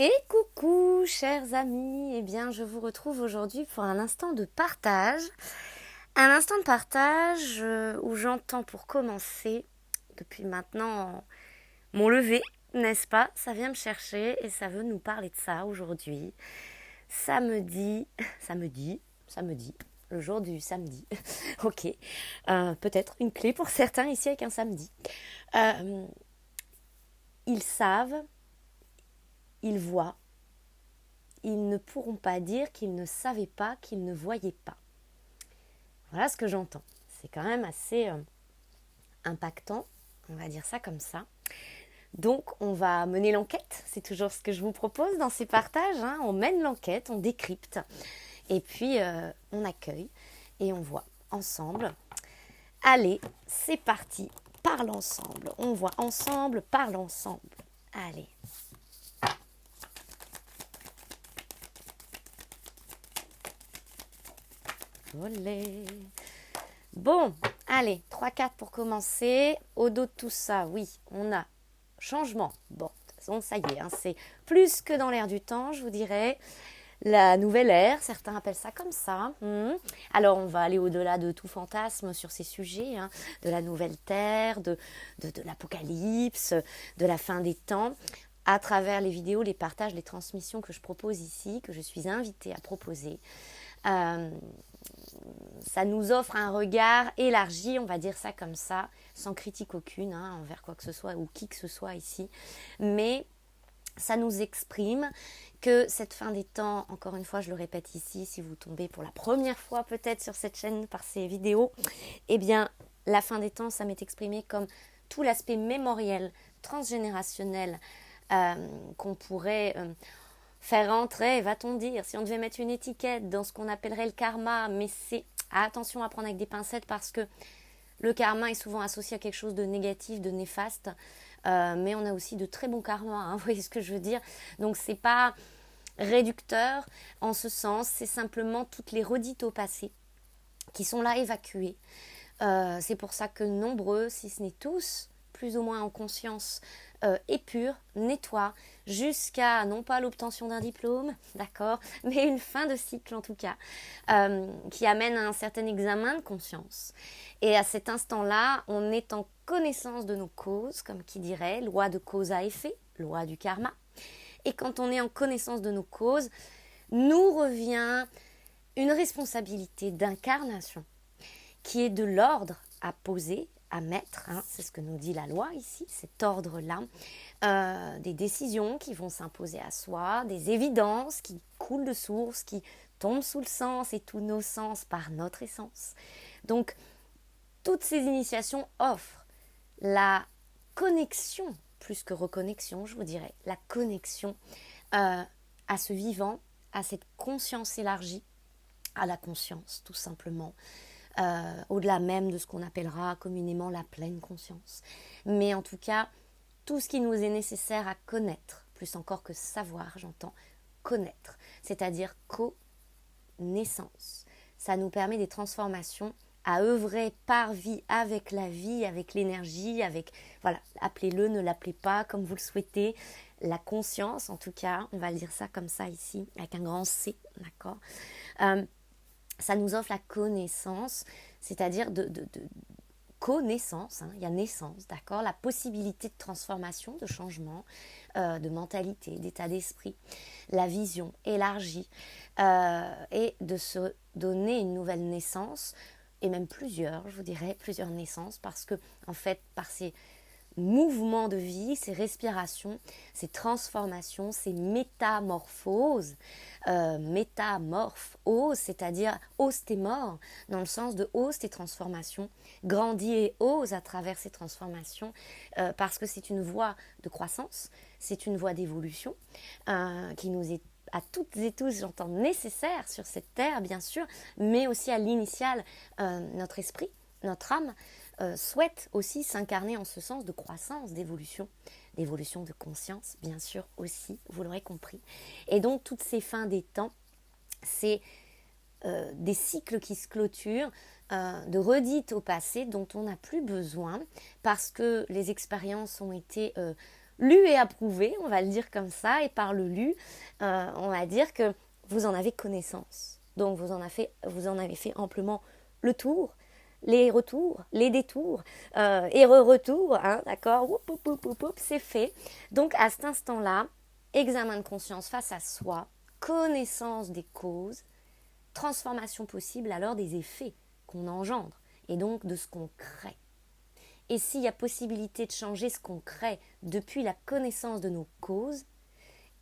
Et coucou chers amis, eh bien je vous retrouve aujourd'hui pour un instant de partage. Un instant de partage où j'entends pour commencer, depuis maintenant mon lever, n'est-ce pas? Ça vient me chercher et ça veut nous parler de ça aujourd'hui. Samedi, samedi, le jour du samedi. Ok, peut-être une clé pour certains ici avec un samedi. Ils savent, ils voient. Ils ne pourront pas dire qu'ils ne savaient pas, qu'ils ne voyaient pas. Voilà ce que j'entends. C'est quand même assez impactant, on va dire ça comme ça. Donc on va mener l'enquête, c'est toujours ce que je vous propose dans ces partages. On mène l'enquête, on décrypte, et puis on accueille et on voit ensemble. Allez, c'est parti, parle ensemble. On voit ensemble, parle ensemble. Allez. Olé. Bon, allez, 3-4 pour commencer. Au dos de tout ça, oui, on a changement. Bon, de toute façon, ça y est, c'est plus que dans l'air du temps, je vous dirais. La nouvelle ère, certains appellent ça comme ça. Alors, on va aller au-delà de tout fantasme sur ces sujets, de la nouvelle terre, de l'apocalypse, de la fin des temps, à travers les vidéos, les partages, les transmissions que je propose ici, que je suis invitée à proposer. Ça nous offre un regard élargi, on va dire ça comme ça, sans critique aucune envers quoi que ce soit ou qui que ce soit ici. Mais ça nous exprime que cette fin des temps, encore une fois, je le répète ici, si vous tombez pour la première fois peut-être sur cette chaîne par ces vidéos, eh bien, la fin des temps, ça m'est exprimé comme tout l'aspect mémoriel, transgénérationnel qu'on pourrait... faire entrer, va-t-on dire, si on devait mettre une étiquette dans ce qu'on appellerait le karma, mais c'est attention à prendre avec des pincettes parce que le karma est souvent associé à quelque chose de négatif, de néfaste, mais on a aussi de très bons karmas, vous voyez ce que je veux dire. Donc c'est pas réducteur en ce sens, c'est simplement toutes les redites au passé qui sont là évacuées. C'est pour ça que nombreux, si ce n'est tous, plus ou moins en conscience, épure, nettoie, jusqu'à, non pas l'obtention d'un diplôme, d'accord, mais une fin de cycle en tout cas, qui amène à un certain examen de conscience. Et à cet instant-là, on est en connaissance de nos causes, comme qui dirait, loi de cause à effet, loi du karma. Et quand on est en connaissance de nos causes, nous revient une responsabilité d'incarnation qui est de l'ordre à poser, à mettre, c'est ce que nous dit la loi ici, cet ordre-là, des décisions qui vont s'imposer à soi, des évidences qui coulent de source, qui tombent sous le sens et tous nos sens par notre essence. Donc, toutes ces initiations offrent la connexion, plus que reconnexion, je vous dirais, la connexion à ce vivant, à cette conscience élargie, à la conscience, tout simplement. Au-delà même de ce qu'on appellera communément la pleine conscience. Mais en tout cas, tout ce qui nous est nécessaire à connaître, plus encore que savoir, j'entends connaître, c'est-à-dire connaissance. Ça nous permet des transformations à œuvrer par vie, avec la vie, avec l'énergie, avec, voilà, appelez-le, ne l'appelez pas, comme vous le souhaitez, la conscience, en tout cas, on va le dire ça comme ça ici, avec un grand C, d'accord. Ça nous offre la connaissance, c'est-à-dire de connaissance, il y a naissance, d'accord, la possibilité de transformation, de changement, de mentalité, d'état d'esprit, la vision élargie, et de se donner une nouvelle naissance, et même plusieurs, je vous dirais, plusieurs naissances, parce que, en fait, par ces mouvements de vie, ces respirations, ces transformations, ces métamorphoses, métamorphose, c'est-à-dire ose tes morts, dans le sens de ose tes transformations, grandis et ose à travers ces transformations, parce que c'est une voie de croissance, c'est une voie d'évolution qui nous est à toutes et tous, j'entends, nécessaire sur cette terre, bien sûr, mais aussi à l'initiale, notre esprit, notre âme, souhaite aussi s'incarner en ce sens de croissance, d'évolution de conscience, bien sûr aussi, vous l'aurez compris. Et donc, toutes ces fins des temps, c'est des cycles qui se clôturent, de redites au passé dont on n'a plus besoin parce que les expériences ont été lu et approuvé, on va le dire comme ça, et par le lu, on va dire que vous en avez connaissance. Donc vous en avez fait amplement le tour, les retours, les détours, et re-retours, hein, d'accord, c'est fait. Donc à cet instant-là, examen de conscience face à soi, connaissance des causes, transformation possible alors des effets qu'on engendre et donc de ce qu'on crée. Et s'il y a possibilité de changer ce qu'on crée depuis la connaissance de nos causes,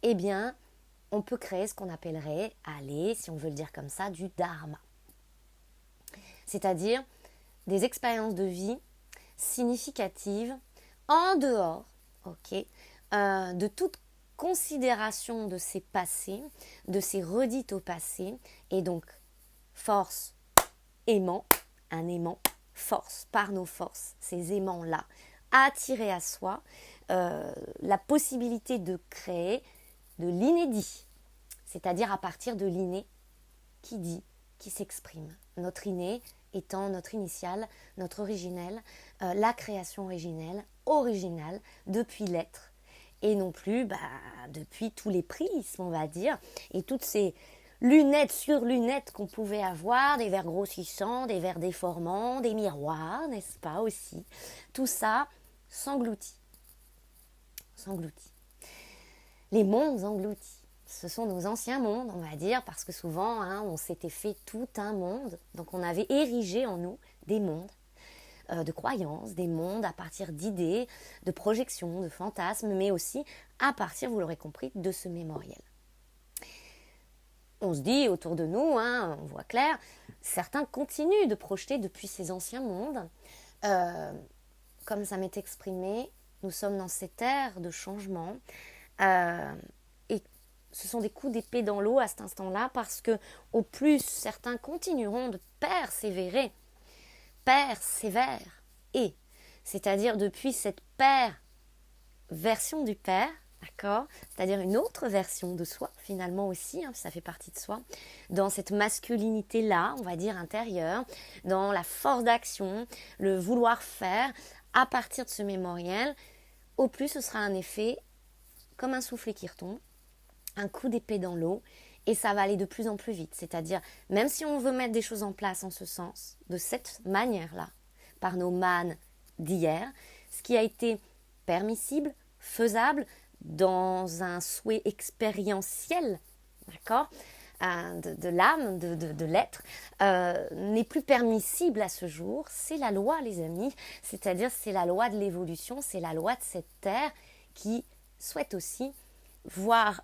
eh bien, on peut créer ce qu'on appellerait, allez, si on veut le dire comme ça, du dharma. C'est-à-dire des expériences de vie significatives en dehors, de toute considération de ces passés, de ces redites au passé, et donc force, aimant, un aimant, force, par nos forces, ces aimants-là, attirer à soi la possibilité de créer de l'inédit, c'est-à-dire à partir de l'inné qui dit, qui s'exprime. Notre inné étant notre initiale, notre originel, la création originale, depuis l'être, et non plus depuis tous les prismes, on va dire, et toutes ces lunettes sur lunettes qu'on pouvait avoir, des verres grossissants, des verres déformants, des miroirs, n'est-ce pas aussi. Tout ça s'engloutit. Les mondes engloutis. Ce sont nos anciens mondes, on va dire, parce que souvent, on s'était fait tout un monde. Donc on avait érigé en nous des mondes de croyances, des mondes à partir d'idées, de projections, de fantasmes, mais aussi à partir, vous l'aurez compris, de ce mémoriel. On se dit autour de nous, on voit clair, certains continuent de projeter depuis ces anciens mondes. Comme ça m'est exprimé, nous sommes dans cette ère de changement. Et ce sont des coups d'épée dans l'eau à cet instant-là, parce que au plus certains continueront de persévérer, et c'est-à-dire depuis cette version du Père, d'accord, c'est-à-dire une autre version de soi finalement aussi, ça fait partie de soi, dans cette masculinité-là, on va dire intérieure, dans la force d'action, le vouloir faire, à partir de ce mémoriel, au plus ce sera un effet comme un soufflet qui retombe, un coup d'épée dans l'eau, et ça va aller de plus en plus vite. C'est-à-dire, même si on veut mettre des choses en place en ce sens, de cette manière-là, par nos mânes d'hier, ce qui a été permissible, faisable, dans un souhait expérientiel, d'accord, de l'âme, de l'être, n'est plus permissible à ce jour. C'est la loi, les amis, c'est-à-dire c'est la loi de l'évolution, c'est la loi de cette terre qui souhaite aussi voir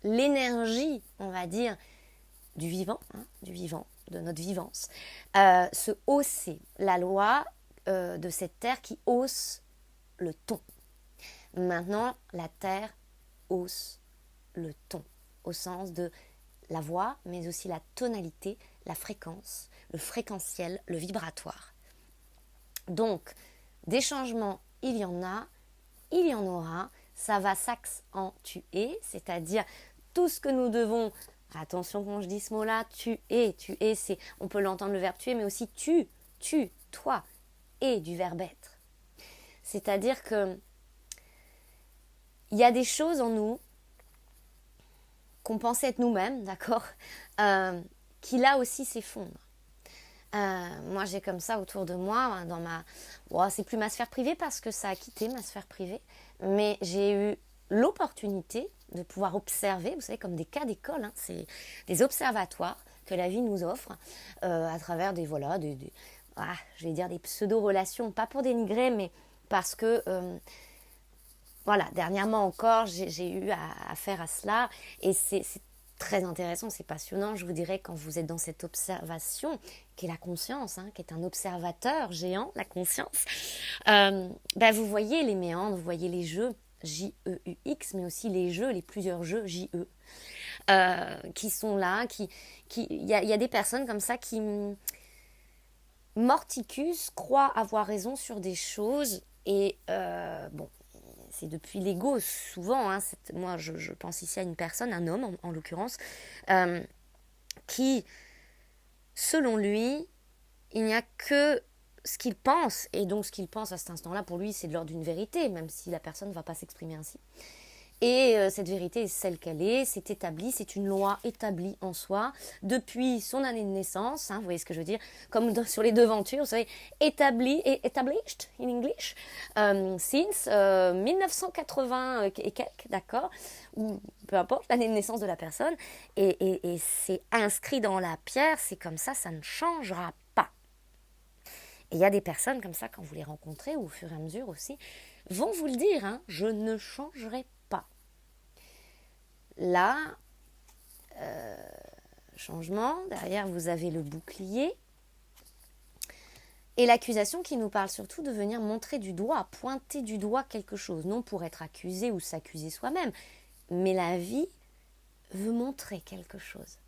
l'énergie, on va dire, du vivant, de notre vivance, se hausser. La loi de cette terre qui hausse le ton. Maintenant, la terre hausse le ton, au sens de la voix, mais aussi la tonalité, la fréquence, le fréquentiel, le vibratoire. Donc, des changements, il y en a, il y en aura, ça va s'accentuer, c'est-à-dire tout ce que nous devons, attention quand je dis ce mot-là, tuer, c'est, on peut l'entendre le verbe tuer, mais aussi tu, toi, et du verbe être. C'est-à-dire que il y a des choses en nous qu'on pensait être nous-mêmes, d'accord, qui là aussi s'effondrent. Moi j'ai comme ça autour de moi, dans c'est plus ma sphère privée parce que ça a quitté ma sphère privée, mais j'ai eu l'opportunité de pouvoir observer, vous savez, comme des cas d'école, c'est des observatoires que la vie nous offre à travers des je vais dire des pseudo-relations, pas pour dénigrer, mais parce que dernièrement encore, j'ai eu à faire à cela, et c'est très intéressant, c'est passionnant, je vous dirais, quand vous êtes dans cette observation, qui est la conscience, qui est un observateur géant, la conscience, vous voyez les méandres, vous voyez les jeux, J-E-U-X, mais aussi les jeux, les plusieurs jeux, J-E, qui sont là, il y a des personnes comme ça qui morticus, croient avoir raison sur des choses, et c'est depuis l'ego souvent, moi je pense ici à une personne, un homme en l'occurrence, qui, selon lui, il n'y a que ce qu'il pense, et donc ce qu'il pense à cet instant-là, pour lui, c'est de l'ordre d'une vérité, même si la personne ne va pas s'exprimer ainsi. Et cette vérité est celle qu'elle est, c'est établi, c'est une loi établie en soi depuis son année de naissance, vous voyez ce que je veux dire, comme sur les devantures, vous savez, établi et established in English, since 1980 et quelques, d'accord, ou peu importe l'année de naissance de la personne, et c'est inscrit dans la pierre, c'est comme ça ne changera pas. Et il y a des personnes comme ça, quand vous les rencontrez, ou au fur et à mesure aussi, vont vous le dire, je ne changerai pas. Là, changement, derrière vous avez le bouclier et l'accusation qui nous parle surtout de venir montrer du doigt, pointer du doigt quelque chose, non pour être accusé ou s'accuser soi-même, mais la vie veut montrer quelque chose.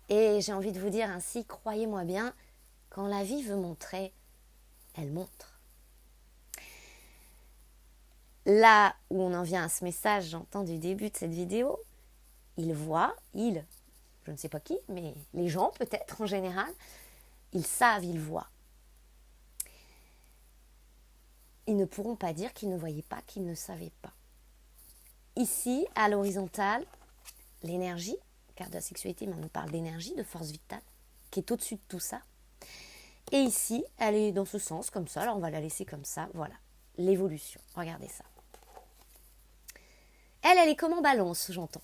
Et j'ai envie de vous dire ainsi, croyez-moi bien, quand la vie veut montrer, elle montre. Là où on en vient à ce message, j'entends du début de cette vidéo, je ne sais pas qui, mais les gens peut-être en général, ils savent, ils voient. Ils ne pourront pas dire qu'ils ne voyaient pas, qu'ils ne savaient pas. Ici, à l'horizontale, l'énergie, car de la sexualité, mais on nous parle d'énergie, de force vitale, qui est au-dessus de tout ça. Et ici, elle est dans ce sens, comme ça, alors on va la laisser comme ça, voilà, l'évolution, regardez ça. Elle est comme en balance, j'entends.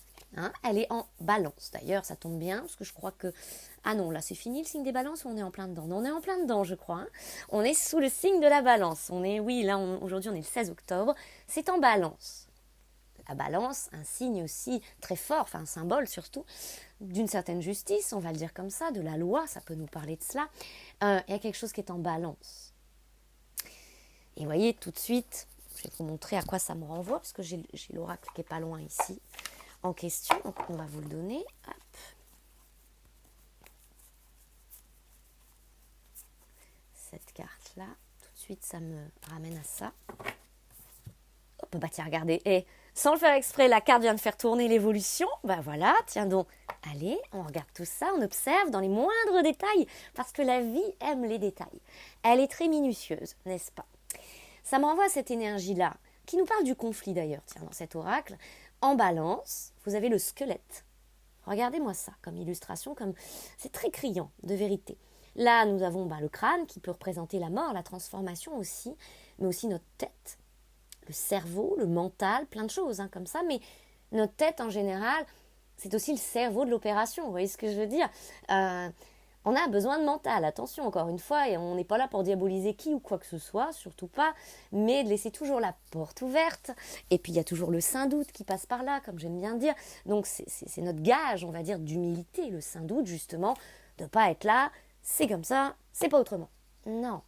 Elle est en balance. D'ailleurs, ça tombe bien, parce que je crois que... Ah non, là, c'est fini le signe des balances ou on est en plein dedans? Non, on est en plein dedans, je crois. On est sous le signe de la balance. Aujourd'hui, on est le 16 octobre. C'est en balance. La balance, un signe aussi très fort, un symbole surtout, d'une certaine justice, on va le dire comme ça, de la loi, ça peut nous parler de cela. Il y a quelque chose qui est en balance. Et vous voyez, tout de suite... Je vais vous montrer à quoi ça me renvoie, parce que j'ai l'oracle qui n'est pas loin ici, en question. Donc, on va vous le donner. Hop. Cette carte-là, tout de suite, ça me ramène à ça. Hop, bah tiens, regardez. Sans le faire exprès, la carte vient de faire tourner l'évolution. Voilà, tiens donc. Allez, on regarde tout ça, on observe dans les moindres détails, parce que la vie aime les détails. Elle est très minutieuse, n'est-ce pas? Ça me renvoie à cette énergie-là, qui nous parle du conflit d'ailleurs, tiens, dans cet oracle. En balance, vous avez le squelette. Regardez-moi ça comme illustration, c'est très criant de vérité. Là, nous avons le crâne qui peut représenter la mort, la transformation aussi, mais aussi notre tête, le cerveau, le mental, plein de choses comme ça. Mais notre tête en général, c'est aussi le cerveau de l'opération, vous voyez ce que je veux dire? On a besoin de mental, attention encore une fois, et on n'est pas là pour diaboliser qui ou quoi que ce soit, surtout pas, mais de laisser toujours la porte ouverte. Et puis il y a toujours le saint doute qui passe par là, comme j'aime bien dire. Donc c'est notre gage, on va dire, d'humilité, le saint doute justement, de ne pas être là, c'est comme ça, c'est pas autrement. Non,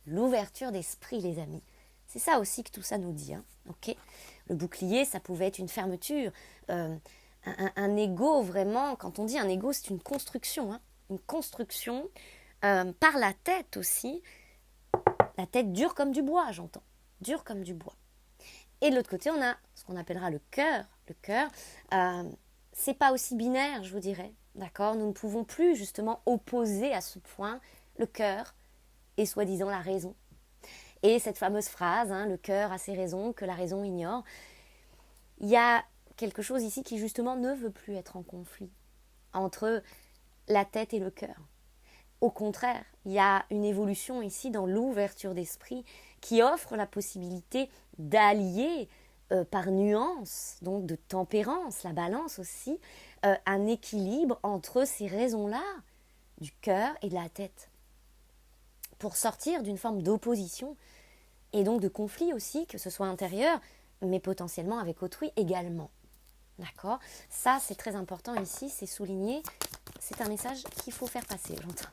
l'ouverture d'esprit les amis, c'est ça aussi que tout ça nous dit. Ok, le bouclier, ça pouvait être une fermeture, un ego vraiment, quand on dit un ego, c'est une construction, une construction par la tête aussi. La tête dure comme du bois, j'entends. Dure comme du bois. Et de l'autre côté, on a ce qu'on appellera le cœur. Le cœur, c'est pas aussi binaire, je vous dirais. D'accord? Nous ne pouvons plus justement opposer à ce point le cœur et soi-disant la raison. Et cette fameuse phrase, le cœur a ses raisons que la raison ignore. Il y a quelque chose ici qui justement ne veut plus être en conflit entre la tête et le cœur. Au contraire, il y a une évolution ici dans l'ouverture d'esprit qui offre la possibilité d'allier par nuance, donc de tempérance, la balance aussi, un équilibre entre ces raisons-là, du cœur et de la tête, pour sortir d'une forme d'opposition et donc de conflit aussi, que ce soit intérieur, mais potentiellement avec autrui également. D'accord? Ça, c'est très important ici, c'est souligné. C'est un message qu'il faut faire passer, j'entends.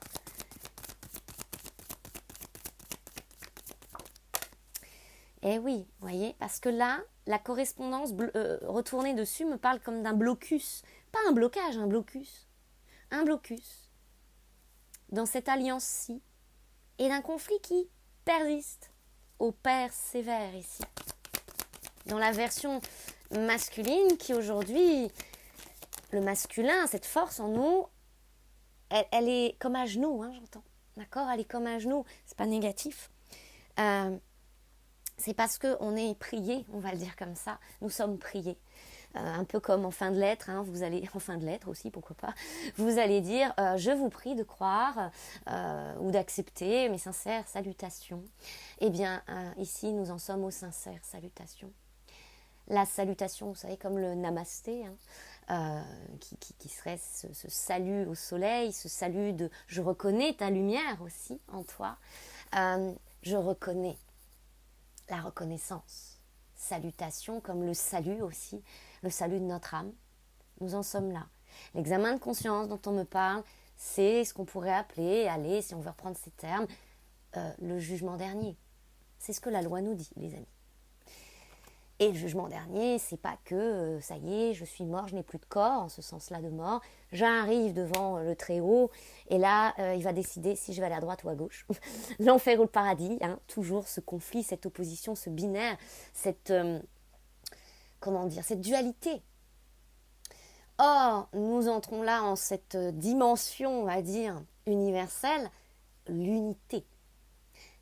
Eh oui, vous voyez, parce que là, la correspondance retournée dessus me parle comme d'un blocus. Pas un blocage, un blocus. Un blocus. Dans cette alliance-ci. Et d'un conflit qui persiste. Au père sévère ici. Dans la version masculine qui aujourd'hui, le masculin, cette force en nous, elle est comme à genoux, j'entends. d'accord? Elle est comme un genou, c'est pas négatif. C'est parce qu'on est prié, on va le dire comme ça, nous sommes priés. Un peu comme en fin de lettre, hein, vous allez, en fin de lettre aussi, pourquoi pas, vous allez dire je vous prie de croire ou d'accepter mes sincères salutations. Eh bien, ici, nous en sommes aux sincères salutations. La salutation, vous savez, comme le namasté, hein, qui serait ce salut au soleil, ce salut de je reconnais ta lumière aussi en toi, je reconnais la reconnaissance. Salutation comme le salut aussi, le salut de notre âme. Nous en sommes là. L'examen de conscience dont on me parle, c'est ce qu'on pourrait appeler, allez, si on veut reprendre ces termes, le jugement dernier. C'est ce que la loi nous dit, les amis. Et le jugement dernier, c'est pas que ça y est, je suis mort, je n'ai plus de corps, en ce sens-là de mort. J'arrive devant le Très-Haut, et là, il va décider si je vais aller à droite ou à gauche. L'enfer ou le paradis, hein, toujours ce conflit, cette opposition, ce binaire, cette dualité. Or, nous entrons là en cette dimension, on va dire, universelle, l'unité.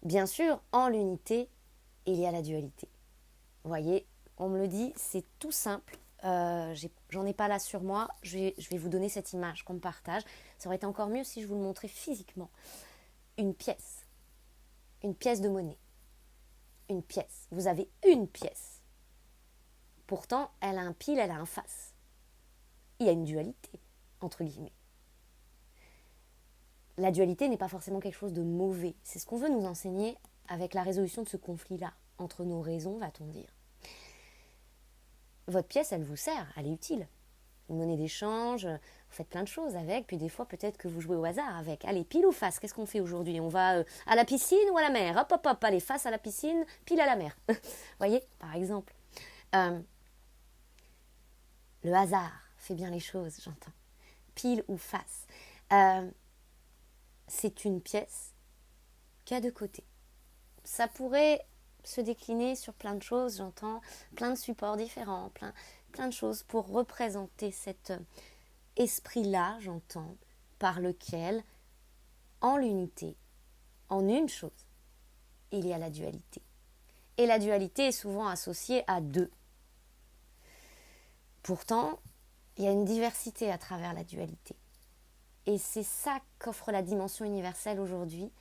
Bien sûr, en l'unité, il y a la dualité. Vous voyez, on me le dit, c'est tout simple. J'en ai pas là sur moi. Je vais vous donner cette image qu'on me partage. Ça aurait été encore mieux si je vous le montrais physiquement. Une pièce de monnaie. Une pièce. Vous avez une pièce. Pourtant, elle a un pile, elle a un face. Il y a une dualité, entre guillemets. La dualité n'est pas forcément quelque chose de mauvais. C'est ce qu'on veut nous enseigner avec la résolution de ce conflit-là, entre nos raisons, va-t-on dire. Votre pièce, elle vous sert, elle est utile. Une monnaie d'échange, vous faites plein de choses avec, puis des fois peut-être que vous jouez au hasard avec. Allez, pile ou face, qu'est-ce qu'on fait aujourd'hui? On va à la piscine ou à la mer? Hop, hop, hop, allez, face à la piscine, pile à la mer. Vous voyez, par exemple. Le hasard fait bien les choses, j'entends. Pile ou face. C'est une pièce qui a deux côtés. Ça pourrait se décliner sur plein de choses, j'entends, plein de supports différents, plein de choses pour représenter cet esprit-là, j'entends, par lequel, en l'unité, en une chose, il y a la dualité. Et la dualité est souvent associée à deux. Pourtant, il y a une diversité à travers la dualité. Et c'est ça qu'offre la dimension universelle aujourd'hui,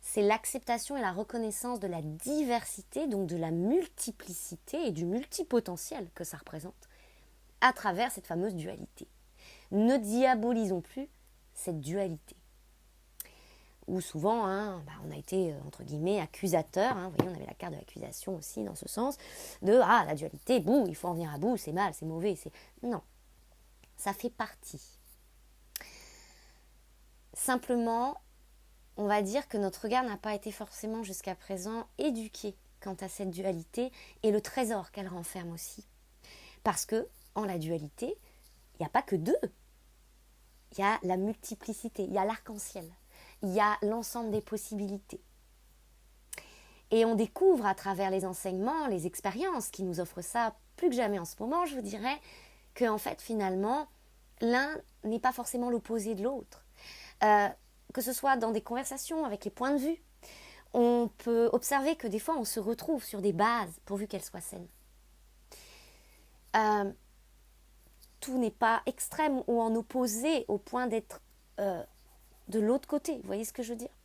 c'est l'acceptation et la reconnaissance de la diversité, donc de la multiplicité et du multipotentiel que ça représente, à travers cette fameuse dualité. Ne diabolisons plus cette dualité. Où souvent, on a été, entre guillemets, accusateur, vous voyez, on avait la carte de l'accusation aussi dans ce sens, de « Ah, la dualité, bouh, il faut en venir à bout, c'est mal, c'est mauvais, c'est... » Non, ça fait partie. Simplement, on va dire que notre regard n'a pas été forcément jusqu'à présent éduqué quant à cette dualité et le trésor qu'elle renferme aussi. Parce que, en la dualité, il n'y a pas que deux. Il y a la multiplicité, il y a l'arc-en-ciel, il y a l'ensemble des possibilités. Et on découvre à travers les enseignements, les expériences qui nous offrent ça plus que jamais en ce moment, je vous dirais, qu'en fait, finalement, l'un n'est pas forcément l'opposé de l'autre. Que ce soit dans des conversations avec les points de vue, on peut observer que des fois on se retrouve sur des bases pourvu qu'elles soient saines. Tout n'est pas extrême ou en opposé au point d'être de l'autre côté. Vous voyez ce que je veux dire?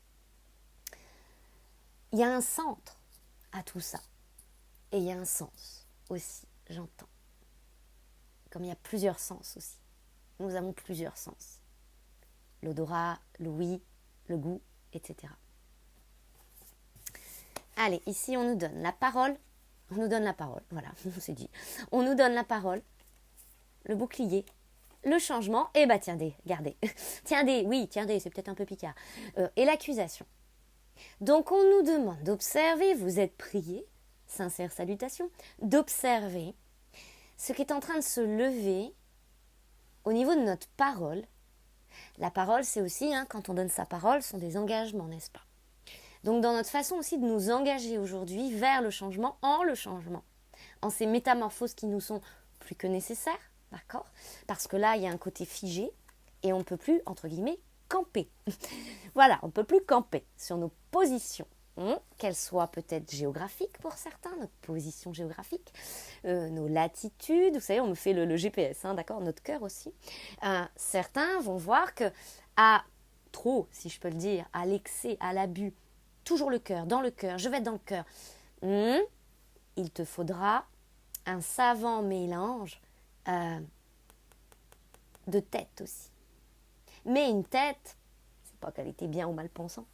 Il y a un centre à tout ça. Et il y a un sens aussi, j'entends. Comme il y a plusieurs sens aussi. Nous avons plusieurs sens. L'odorat, l'ouïe, le goût, etc. Allez, ici on nous donne la parole. On nous donne la parole, voilà, c'est dit. On nous donne la parole, le bouclier, le changement, et bah tiens, regardez. Tiens, c'est peut-être un peu picard. Et l'accusation. Donc on nous demande d'observer, vous êtes priés, sincère salutation, d'observer ce qui est en train de se lever au niveau de notre parole. La parole, c'est aussi, quand on donne sa parole, ce sont des engagements, n'est-ce pas? Donc dans notre façon aussi de nous engager aujourd'hui vers le changement, en ces métamorphoses qui nous sont plus que nécessaires, d'accord? Parce que là, il y a un côté figé et on ne peut plus, entre guillemets, camper. Voilà, on ne peut plus camper sur nos positions. Qu'elles soient peut-être géographiques pour certains, notre position géographique, nos latitudes, vous savez, on me fait le GPS, d'accord, notre cœur aussi. Certains vont voir que à trop, si je peux le dire, à l'excès, à l'abus, toujours le cœur, dans le cœur, je vais être dans le cœur, il te faudra un savant mélange de tête aussi. Mais une tête, c'est pas qu'elle était bien ou mal pensante,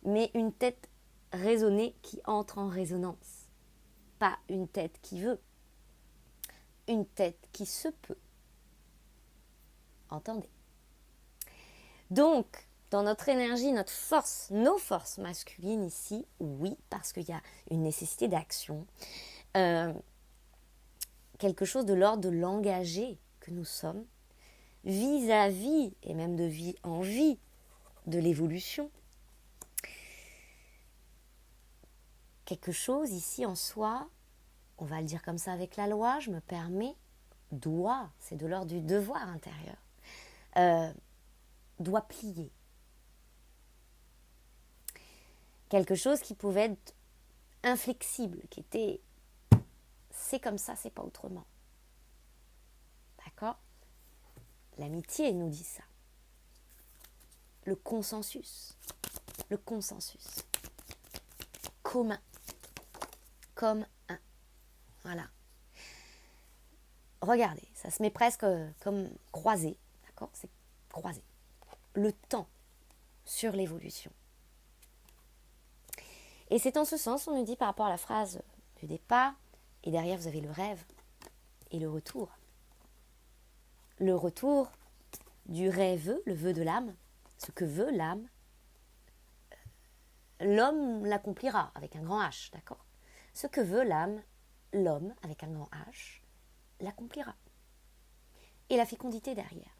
mais une tête raisonnée qui entre en résonance. Pas une tête qui veut, une tête qui se peut. Entendez? Donc, dans notre énergie, notre force, nos forces masculines ici, oui, parce qu'il y a une nécessité d'action, quelque chose de l'ordre de l'engagé que nous sommes, vis-à-vis, et même de vie en vie, de l'évolution. Quelque chose ici en soi, on va le dire comme ça avec la loi, je me permets, doit, c'est de l'ordre du devoir intérieur, doit plier. Quelque chose qui pouvait être inflexible, qui était c'est comme ça, c'est pas autrement. D'accord? L'amitié nous dit ça. Le consensus commun, comme un. Voilà. Regardez, ça se met presque comme croisé, d'accord? C'est croisé. Le temps sur l'évolution. Et c'est en ce sens, on nous dit par rapport à la phrase du départ, et derrière vous avez le rêve et le retour. Le retour du rêveux, le vœu de l'âme, ce que veut l'âme, l'homme l'accomplira avec un grand H, d'accord? Ce que veut l'âme, l'homme avec un grand H, l'accomplira. Et la fécondité derrière.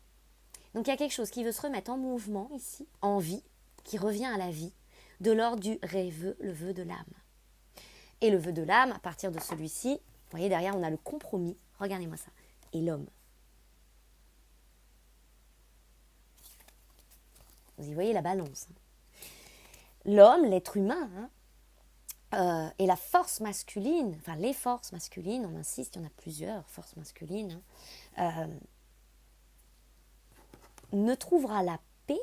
Donc il y a quelque chose qui veut se remettre en mouvement ici, en vie, qui revient à la vie, de l'ordre du rêveux, le vœu de l'âme. Et le vœu de l'âme, à partir de celui-ci, vous voyez derrière on a le compromis, regardez-moi ça, et l'homme. Vous y voyez la balance. L'homme, l'être humain, et la force masculine, enfin les forces masculines, on insiste, il y en a plusieurs forces masculines, ne trouvera la paix,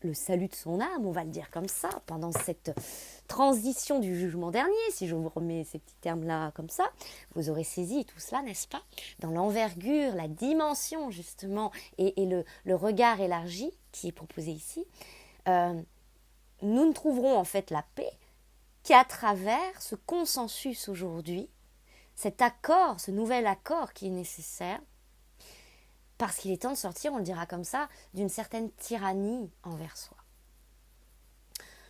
le salut de son âme, on va le dire comme ça, pendant cette transition du jugement dernier, si je vous remets ces petits termes-là comme ça, vous aurez saisi tout cela, n'est-ce pas? Dans l'envergure, la dimension justement, et le regard élargi qui est proposé ici, nous ne trouverons en fait la paix qu'à travers ce consensus aujourd'hui, cet accord, ce nouvel accord qui est nécessaire, parce qu'il est temps de sortir, on le dira comme ça, d'une certaine tyrannie envers soi.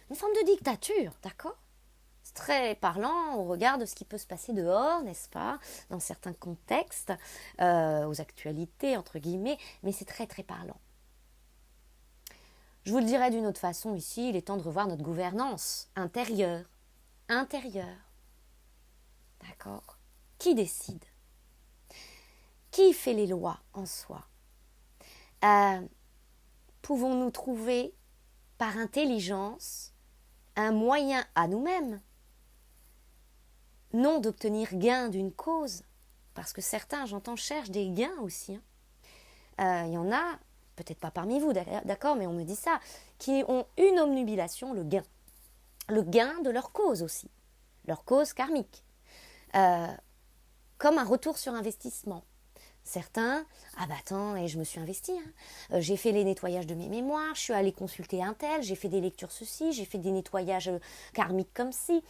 Une forme de dictature, d'accord? C'est très parlant au regard de ce qui peut se passer dehors, n'est-ce pas? Dans certains contextes, aux actualités, entre guillemets, mais c'est très très parlant. Je vous le dirai d'une autre façon ici, il est temps de revoir notre gouvernance intérieure. D'accord? Qui décide? Qui fait les lois en soi? Pouvons-nous trouver par intelligence un moyen à nous-mêmes, non d'obtenir gain d'une cause, parce que certains, j'entends, cherchent des gains aussi. Il y en a, peut-être pas parmi vous, d'accord, mais on me dit ça, qui ont une obnubilation, le gain de leur cause aussi, leur cause karmique, comme un retour sur investissement. Certains, ah bah attends, et je me suis investie, j'ai fait les nettoyages de mes mémoires, je suis allée consulter un tel, j'ai fait des lectures ceci, j'ai fait des nettoyages karmiques comme ci,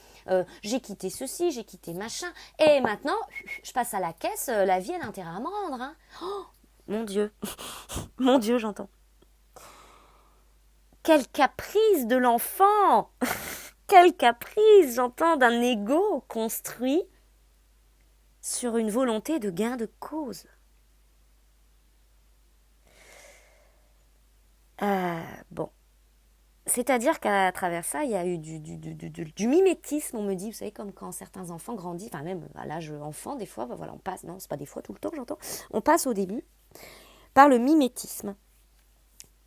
j'ai quitté ceci, j'ai quitté machin, et maintenant, je passe à la caisse, la vie elle a intérêt à me rendre. Oh, mon Dieu, mon Dieu, j'entends. Quel caprice de l'enfant. Quel caprice, j'entends, d'un ego construit sur une volonté de gain de cause. Bon, c'est-à-dire qu'à travers ça, il y a eu du mimétisme, on me dit, vous savez, comme quand certains enfants grandissent, enfin même à l'âge enfant, des fois, voilà, on passe, non, c'est pas des fois, tout le temps, j'entends, on passe au début par le mimétisme.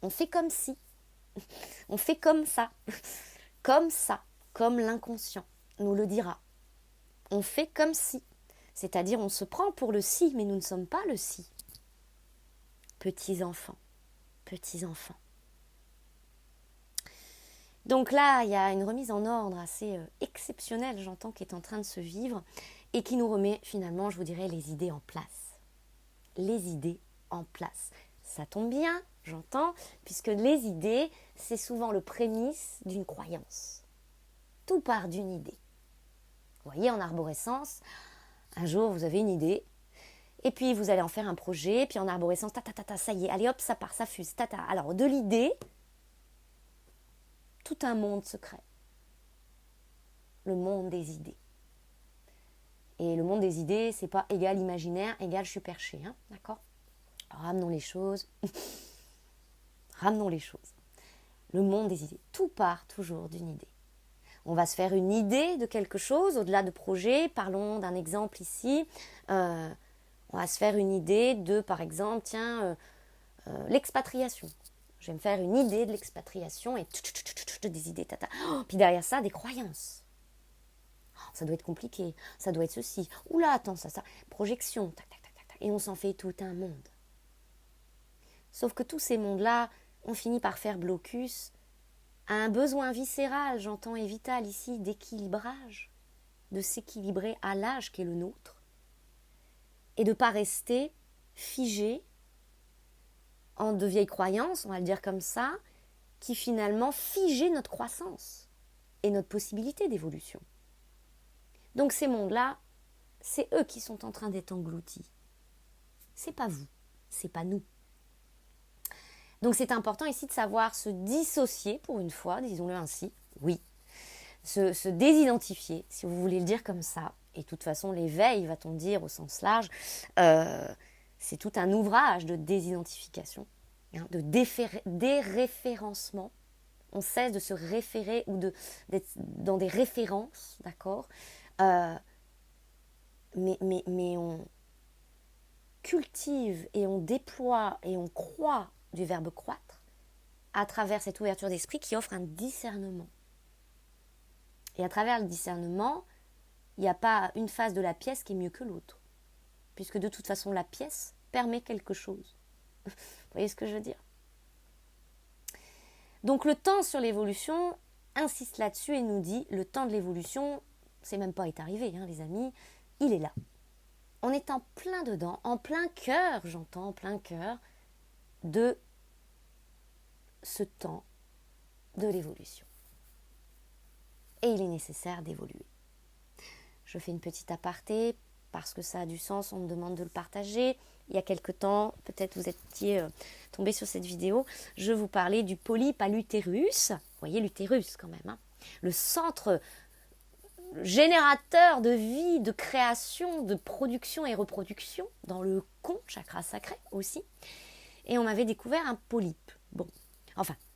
On fait comme si. On fait comme ça. Comme ça. Comme l'inconscient nous le dira. On fait comme si. C'est-à-dire on se prend pour le si, mais nous ne sommes pas le si. Petits enfants. Petits enfants. Donc là, il y a une remise en ordre assez exceptionnelle, j'entends, qui est en train de se vivre et qui nous remet finalement, je vous dirais, les idées en place. Les idées en place. Ça tombe bien, j'entends, puisque les idées, c'est souvent le prémisse d'une croyance. Tout part d'une idée. Vous voyez, en arborescence, un jour, vous avez une idée, et puis vous allez en faire un projet, puis en arborescence, ça y est, allez hop, ça part, ça fuse, Alors, de l'idée, tout un monde se crée. Le monde des idées. Et le monde des idées, c'est pas égal imaginaire, égal je suis perché, hein, d'accord ? Ramenons les choses. Ramenons les choses. Le monde des idées. Tout part toujours d'une idée. On va se faire une idée de quelque chose, au-delà de projet. Parlons d'un exemple ici. On va se faire une idée de, par exemple, l'expatriation. Je vais me faire une idée de l'expatriation et des idées, Puis derrière ça, des croyances. Ça doit être compliqué, ça doit être ceci. Oula, attends, ça. Projection, et on s'en fait tout un monde. Sauf que tous ces mondes-là, on finit par faire blocus à un besoin viscéral, j'entends, et vital ici, d'équilibrage, de s'équilibrer à l'âge qui est le nôtre, et de ne pas rester figé en de vieilles croyances, on va le dire comme ça, qui finalement figeaient notre croissance et notre possibilité d'évolution. Donc ces mondes-là, c'est eux qui sont en train d'être engloutis. C'est pas vous, c'est pas nous. Donc c'est important ici de savoir se dissocier pour une fois, disons-le ainsi, oui. Se désidentifier, si vous voulez le dire comme ça. Et de toute façon, l'éveil, va-t-on dire au sens large, c'est tout un ouvrage de désidentification, de déréférencement. On cesse de se référer ou d'être dans des références, d'accord, mais on cultive et on déploie et on croit du verbe croître à travers cette ouverture d'esprit qui offre un discernement. Et à travers le discernement, il n'y a pas une face de la pièce qui est mieux que l'autre, puisque de toute façon la pièce permet quelque chose. Vous voyez ce que je veux dire ? Donc le temps sur l'évolution insiste là-dessus et nous dit, le temps de l'évolution, c'est même pas est arrivé, les amis, il est là. On est en plein dedans, en plein cœur, j'entends, en plein cœur de ce temps de l'évolution. Et il est nécessaire d'évoluer. Je fais une petite aparté parce que ça a du sens, on me demande de le partager. Il y a quelque temps, peut-être vous étiez tombé sur cette vidéo, je vous parlais du polype à l'utérus. Vous voyez l'utérus quand même, le centre générateur de vie, de création, de production et reproduction dans le chakra sacré aussi. Et on m'avait découvert un polype.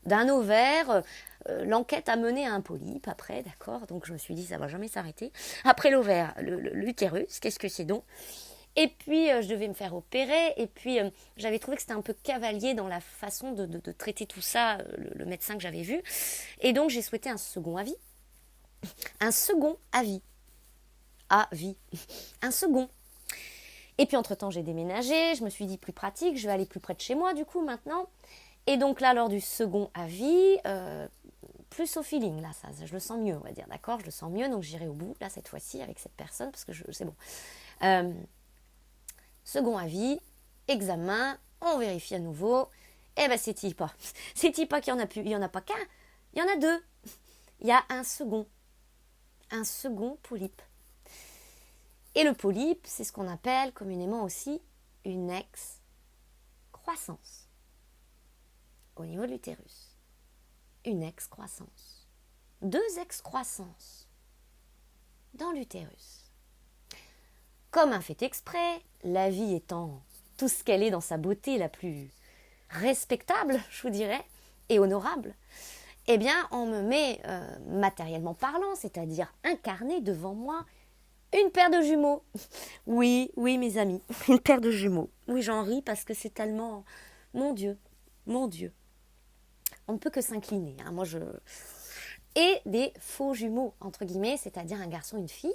D'un ovaire, l'enquête a mené à un polype après, d'accord. Donc je me suis dit, ça va jamais s'arrêter. Après l'ovaire, l'utérus, qu'est-ce que c'est donc ? Et puis je devais me faire opérer. Et puis j'avais trouvé que c'était un peu cavalier dans la façon de traiter tout ça, le médecin que j'avais vu. Et donc j'ai souhaité un second avis. Un second avis. Avis. Un second. Et puis entre-temps, j'ai déménagé. Je me suis dit, plus pratique, je vais aller plus près de chez moi du coup maintenant. Et donc là, lors du second avis, plus au feeling, là, ça, je le sens mieux, on va dire, d'accord ? Je le sens mieux, donc j'irai au bout, là, cette fois-ci, avec cette personne, parce que c'est bon. Second avis, examen, on vérifie à nouveau. Eh ben, c'est-il pas qu'il y en a plus, il n'y en a pas qu'un, il y en a deux. Il y a un second polype. Et le polype, c'est ce qu'on appelle communément aussi une excroissance. Au niveau de l'utérus, une excroissance. 2 excroissances dans l'utérus. Comme un fait exprès, la vie étant tout ce qu'elle est dans sa beauté la plus respectable, je vous dirais, et honorable, eh bien, on me met, matériellement parlant, c'est-à-dire incarné devant moi, une paire de jumeaux. Oui, mes amis, une paire de jumeaux. Oui, j'en ris parce que c'est tellement... Mon Dieu. on ne peut que s'incliner. Et des faux jumeaux, entre guillemets, c'est-à-dire un garçon, une fille.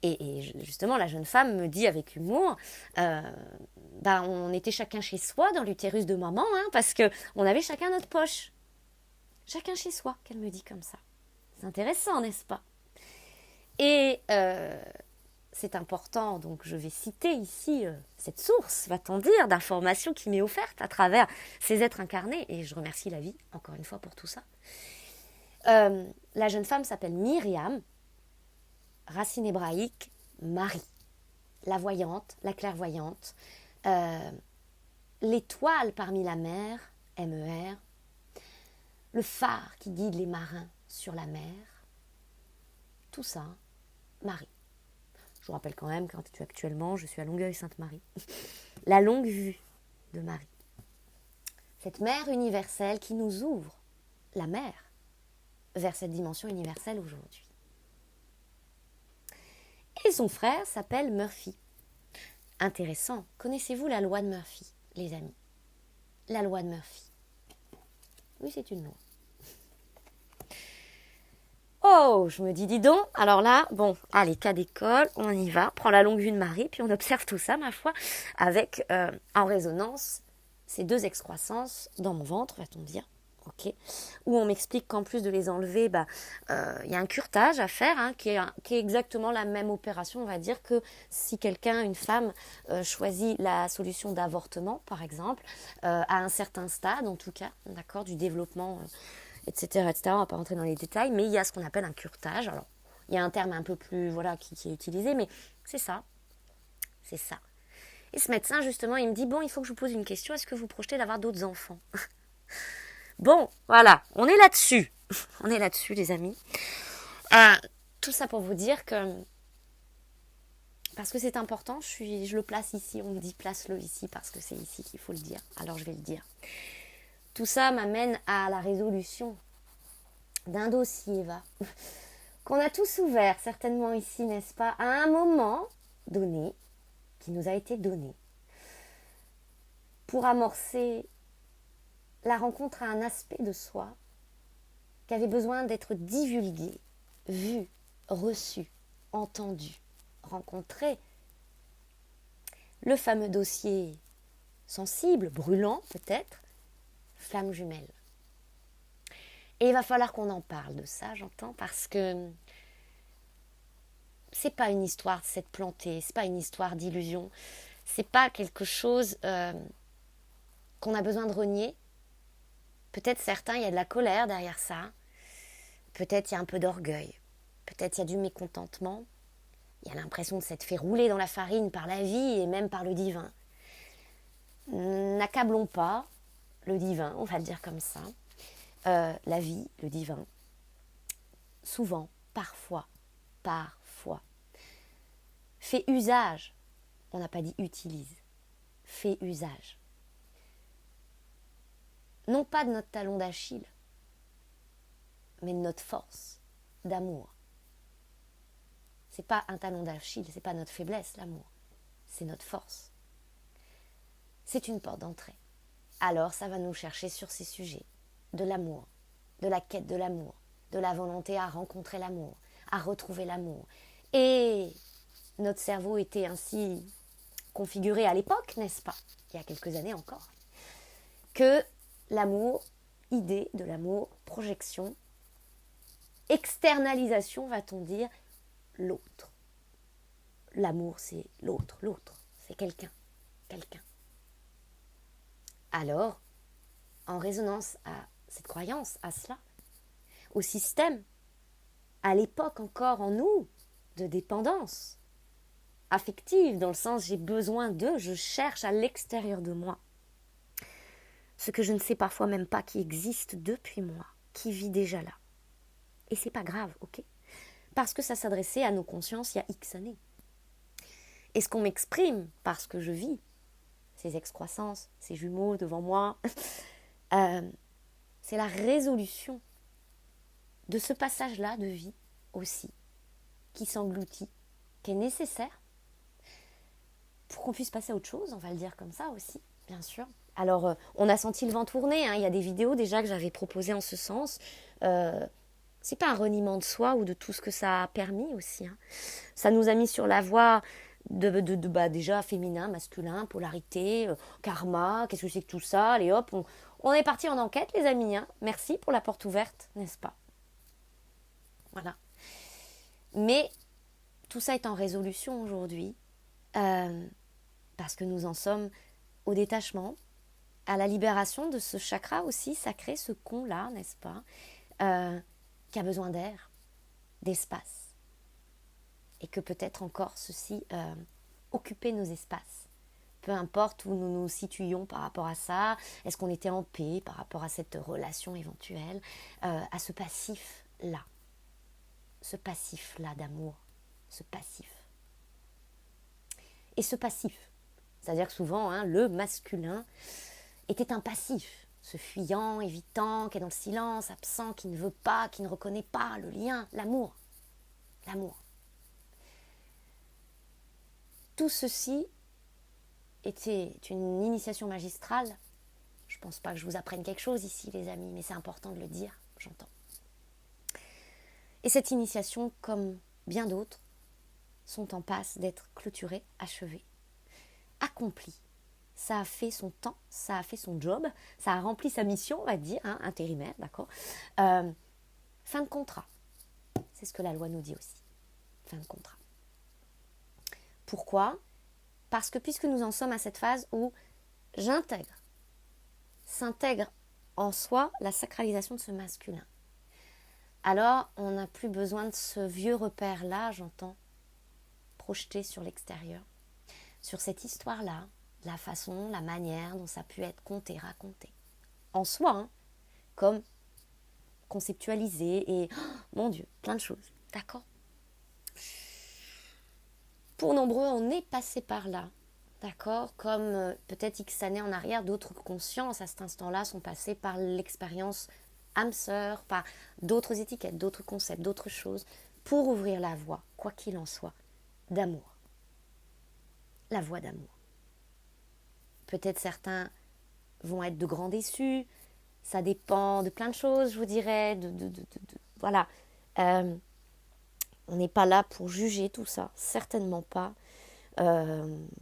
Et justement, la jeune femme me dit avec humour, on était chacun chez soi dans l'utérus de maman, parce qu'on avait chacun notre poche. Chacun chez soi, qu'elle me dit comme ça. C'est intéressant, n'est-ce pas? Et c'est important, donc je vais citer ici cette source, va-t-on dire, d'informations qui m'est offerte à travers ces êtres incarnés, et je remercie la vie, encore une fois, pour tout ça. La jeune femme s'appelle Myriam, racine hébraïque, Marie, la voyante, la clairvoyante, l'étoile parmi la mer, MER, le phare qui guide les marins sur la mer, tout ça, Marie. Je vous rappelle quand même qu'actuellement, je suis à Longueuil-Sainte-Marie. La longue vue de Marie. Cette mère universelle qui nous ouvre, la mer, vers cette dimension universelle aujourd'hui. Et son frère s'appelle Murphy. Intéressant. Connaissez-vous la loi de Murphy, les amis? La loi de Murphy. Oui, c'est une loi. Oh, je me dis donc, alors là, bon, allez, cas d'école, on y va, prends la longue vue de Marie, puis on observe tout ça, ma foi, avec, en résonance, ces deux excroissances dans mon ventre, va-t-on dire, ok, où on m'explique qu'en plus de les enlever, y a un curetage à faire, qui est exactement la même opération, on va dire, que si quelqu'un, une femme, choisit la solution d'avortement, par exemple, à un certain stade, en tout cas, d'accord, du développement, etc., etc. On ne va pas rentrer dans les détails, mais il y a ce qu'on appelle un curetage. Alors, il y a un terme un peu plus, qui est utilisé, mais c'est ça. C'est ça. Et ce médecin, justement, il me dit, bon, il faut que je vous pose une question, est-ce que vous projetez d'avoir d'autres enfants? Bon, voilà, on est là-dessus. On est là-dessus, les amis. Tout ça pour vous dire que, parce que c'est important, je le place ici, on me dit place-le ici, parce que c'est ici qu'il faut le dire. Alors, je vais le dire. Tout ça m'amène à la résolution d'un dossier, qu'on a tous ouvert, certainement ici, n'est-ce pas, à un moment donné, qui nous a été donné, pour amorcer la rencontre à un aspect de soi qui avait besoin d'être divulgué, vu, reçu, entendu, rencontré. Le fameux dossier sensible, brûlant peut-être, flamme jumelle. Et il va falloir qu'on en parle de ça, j'entends, parce que c'est pas une histoire de s'être planté, c'est pas une histoire d'illusion, c'est pas quelque chose qu'on a besoin de renier. Peut-être certains, il y a de la colère derrière ça, peut-être il y a un peu d'orgueil, peut-être il y a du mécontentement, il y a l'impression de s'être fait rouler dans la farine par la vie et même par le divin. N'accablons pas le divin, on va le dire comme ça. La vie, le divin, souvent, parfois, fait usage, on n'a pas dit utilise, fait usage, non pas de notre talon d'Achille, mais de notre force d'amour. C'est pas un talon d'Achille, c'est pas notre faiblesse, l'amour, c'est notre force. C'est une porte d'entrée. Alors ça va nous chercher sur ces sujets de l'amour, de la quête de l'amour, de la volonté à rencontrer l'amour, à retrouver l'amour. Et notre cerveau était ainsi configuré à l'époque, n'est-ce pas, il y a quelques années encore, que l'amour, idée de l'amour, projection, externalisation, va-t-on dire, l'autre. L'amour, c'est l'autre, c'est quelqu'un. Alors, en résonance à cette croyance, à cela, au système, à l'époque encore en nous, de dépendance affective, dans le sens j'ai besoin d'eux, je cherche à l'extérieur de moi ce que je ne sais parfois même pas qui existe depuis moi, qui vit déjà là. Et c'est pas grave, ok? Parce que ça s'adressait à nos consciences il y a X années. Et ce qu'on m'exprime, parce que je vis ces excroissances, ces jumeaux devant moi, c'est la résolution de ce passage-là de vie aussi, qui s'engloutit, qui est nécessaire pour qu'on puisse passer à autre chose, on va le dire comme ça aussi. bien sûr. Alors, on a senti le vent tourner, hein. Il y a des vidéos déjà que j'avais proposées en ce sens. C'est pas un reniement de soi ou de tout ce que ça a permis aussi, hein. Ça nous a mis sur la voie bah, déjà féminin, masculin, polarité, karma, qu'est-ce que c'est que tout ça. Allez hop, on est parti en enquête, les amis, hein. Merci pour la porte ouverte, n'est-ce pas? Voilà. Mais tout ça est en résolution aujourd'hui, parce que nous en sommes au détachement, à la libération de ce chakra aussi sacré, ce con-là, n'est-ce pas, qui a besoin d'air, d'espace. Et que peut-être encore ceci occuper nos espaces. Peu importe où nous nous situions par rapport à ça, est-ce qu'on était en paix par rapport à cette relation éventuelle, à ce passif-là. Ce passif-là d'amour, ce passif. Et ce passif, c'est-à-dire que souvent, hein, le masculin était un passif, ce fuyant, évitant, qui est dans le silence, absent, qui ne veut pas, qui ne reconnaît pas le lien, l'amour. L'amour. Tout ceci était une initiation magistrale. Je ne pense pas que je vous apprenne quelque chose ici, les amis, mais c'est important de le dire, j'entends. Et cette initiation, comme bien d'autres, sont en passe d'être clôturées, achevées, accomplies. Ça a fait son temps, ça a fait son job, ça a rempli sa mission, on va dire, hein, intérimaire, d'accord. Fin de contrat. C'est ce que la loi nous dit aussi. Fin de contrat. Pourquoi ? Parce que puisque nous en sommes à cette phase où s'intègre en soi la sacralisation de ce masculin. Alors, on n'a plus besoin de ce vieux repère-là, j'entends, projeté sur l'extérieur, sur cette histoire-là, la façon, la manière dont ça a pu être conté, raconté. En soi, hein, comme conceptualisé et, oh, mon Dieu, plein de choses, d'accord ? Pour nombreux, on est passé par là, d'accord ? Comme peut-être X années en arrière, d'autres consciences à cet instant-là sont passées par l'expérience âme sœur, par d'autres étiquettes, d'autres concepts, d'autres choses, pour ouvrir la voie, quoi qu'il en soit, d'amour. La voie d'amour. Peut-être certains vont être de grands déçus, ça dépend de plein de choses, je vous dirais, voilà. On n'est pas là pour juger tout ça, certainement pas.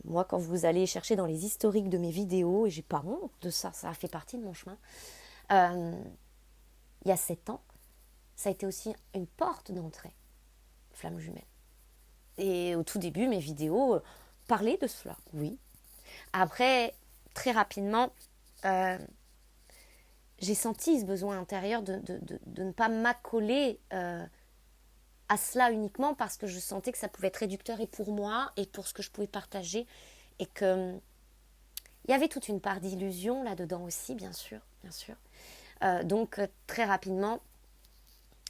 Moi, quand vous allez chercher dans les historiques de mes vidéos, et j'ai pas honte de ça, ça a fait partie de mon chemin, il y a 7 ans, ça a été aussi une porte d'entrée, Flamme Jumelle. Et au tout début, mes vidéos parlaient de cela, oui. Après, très rapidement, j'ai senti ce besoin intérieur de ne pas m'accoler à cela uniquement parce que je sentais que ça pouvait être réducteur et pour moi et pour ce que je pouvais partager. Et que il y avait toute une part d'illusion là-dedans aussi, bien sûr. Donc, très rapidement,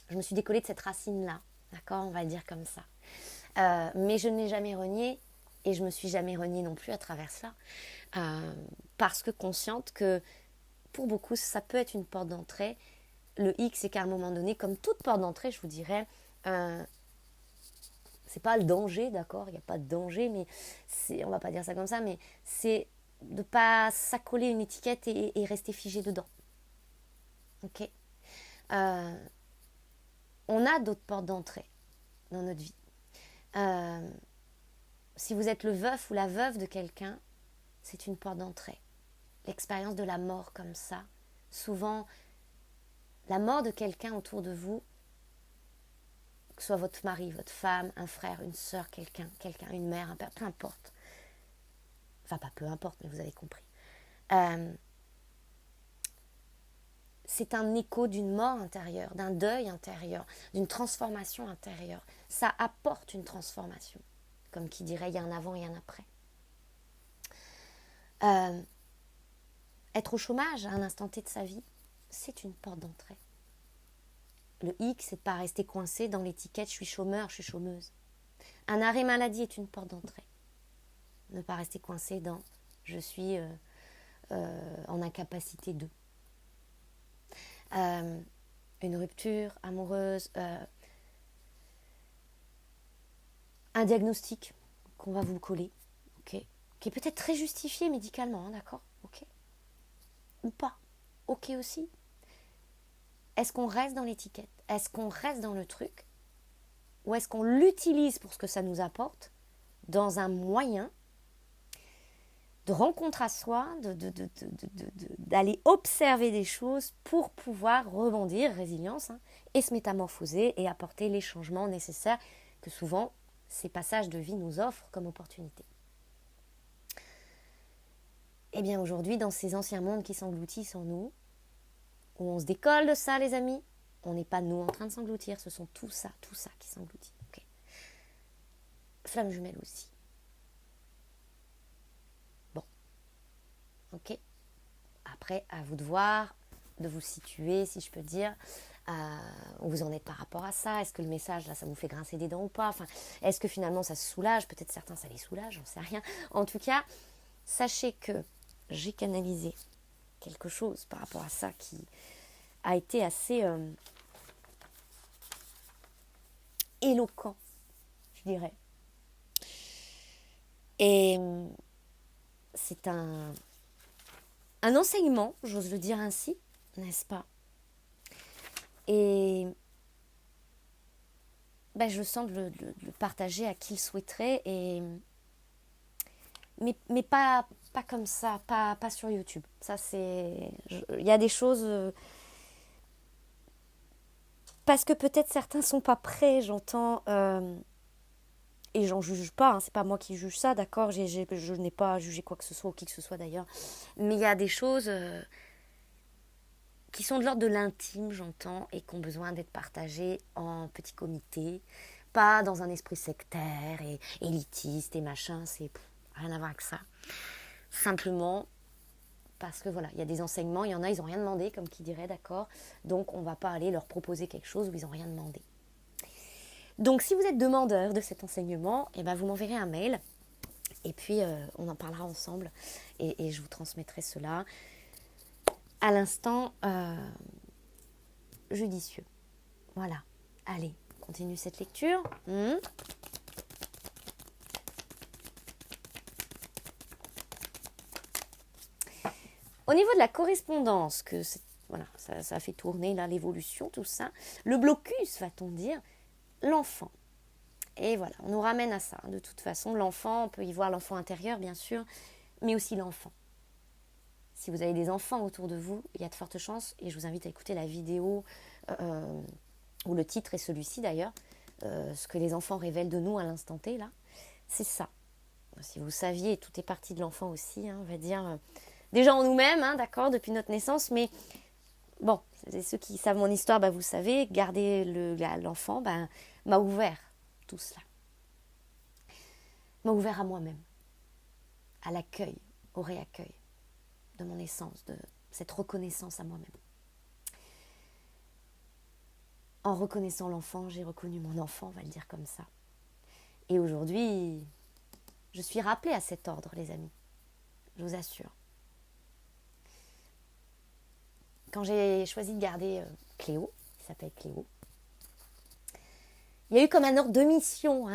je me suis décollée de cette racine-là. D'accord, on va le dire comme ça. Mais je ne l'ai jamais reniée et je ne me suis jamais reniée non plus à travers cela. Parce que consciente que pour beaucoup, ça peut être une porte d'entrée. Le hic, c'est qu'à un moment donné, comme toute porte d'entrée, je vous dirais, c'est pas le danger, d'accord, il n'y a pas de danger, mais on va pas dire ça comme ça, mais c'est de pas s'accoler une étiquette et rester figé dedans. Ok. On a d'autres portes d'entrée dans notre vie. Si vous êtes le veuf ou la veuve de quelqu'un, c'est une porte d'entrée. L'expérience de la mort comme ça, souvent, la mort de quelqu'un autour de vous, que ce soit votre mari, votre femme, un frère, une sœur, quelqu'un, une mère, un père, peu importe. Enfin, pas peu importe, mais vous avez compris. C'est un écho d'une mort intérieure, d'un deuil intérieur, d'une transformation intérieure. Ça apporte une transformation. Comme qui dirait, il y a un avant et un après. Être au chômage à un instant T de sa vie, c'est une porte d'entrée. Le hic, c'est de ne pas rester coincé dans l'étiquette « je suis chômeur, je suis chômeuse ». Un arrêt maladie est une porte d'entrée. Ne pas rester coincé dans « je suis en incapacité de ». Une rupture amoureuse, un diagnostic qu'on va vous coller, okay, qui est peut-être très justifié médicalement, hein, d'accord, ok. ou pas. Ok aussi. Est-ce qu'on reste dans l'étiquette? Est-ce qu'on reste dans le truc? Ou est-ce qu'on l'utilise pour ce que ça nous apporte dans un moyen de rencontre à soi, d'aller observer des choses pour pouvoir rebondir, résilience, et se métamorphoser et apporter les changements nécessaires que souvent ces passages de vie nous offrent comme opportunité. Eh bien aujourd'hui, dans ces anciens mondes qui s'engloutissent en nous, où on se décolle de ça les amis, on n'est pas nous en train de s'engloutir, ce sont tout ça qui s'engloutit. Okay. Flamme jumelle aussi. Ok. Après, à vous de voir, de vous situer, si je peux dire, où vous en êtes par rapport à ça. Est-ce que le message, là, ça vous fait grincer des dents ou pas? Enfin, est-ce que finalement, ça se soulage? Peut-être certains, ça les soulage, j'en sais rien. En tout cas, sachez que j'ai canalisé quelque chose par rapport à ça qui a été assez éloquent, je dirais. Et c'est un enseignement, j'ose le dire ainsi, n'est-ce pas? Et je sens de le partager à qui le souhaiterait, mais pas comme ça, pas sur YouTube. Ça, il y a des choses... parce que peut-être certains sont pas prêts, j'entends... et j'en juge pas, c'est pas moi qui juge ça, d'accord, je n'ai pas jugé quoi que ce soit ou qui que ce soit d'ailleurs. Mais il y a des choses qui sont de l'ordre de l'intime, j'entends, et qui ont besoin d'être partagées en petit comité, pas dans un esprit sectaire et élitiste et machin, c'est rien à voir avec ça. Simplement parce que voilà, il y a des enseignements, il y en a, ils n'ont rien demandé, comme qui dirait, d'accord, donc on ne va pas aller leur proposer quelque chose où ils n'ont rien demandé. Donc si vous êtes demandeur de cet enseignement, vous m'enverrez un mail et puis on en parlera ensemble et je vous transmettrai cela à l'instant judicieux. Voilà, allez, continue cette lecture. Au niveau de la correspondance, ça a fait tourner là, l'évolution, tout ça, le blocus, va-t-on dire, l'enfant. Et voilà, on nous ramène à ça. De toute façon, l'enfant, on peut y voir l'enfant intérieur, bien sûr, mais aussi l'enfant. Si vous avez des enfants autour de vous, il y a de fortes chances, et je vous invite à écouter la vidéo, où le titre est celui-ci d'ailleurs, ce que les enfants révèlent de nous à l'instant T, là, c'est ça. Si vous saviez, tout est parti de l'enfant aussi, on va dire, déjà en nous-mêmes, d'accord, depuis notre naissance, mais bon, ceux qui savent mon histoire, vous savez, garder l'enfant m'a ouvert tout cela. M'a ouvert à moi-même, à l'accueil, au réaccueil de mon essence, de cette reconnaissance à moi-même. En reconnaissant l'enfant, j'ai reconnu mon enfant, on va le dire comme ça. Et aujourd'hui, je suis rappelée à cet ordre, les amis. Je vous assure. Quand j'ai choisi de garder Cléo, qui s'appelle Cléo, il y a eu comme un ordre de mission,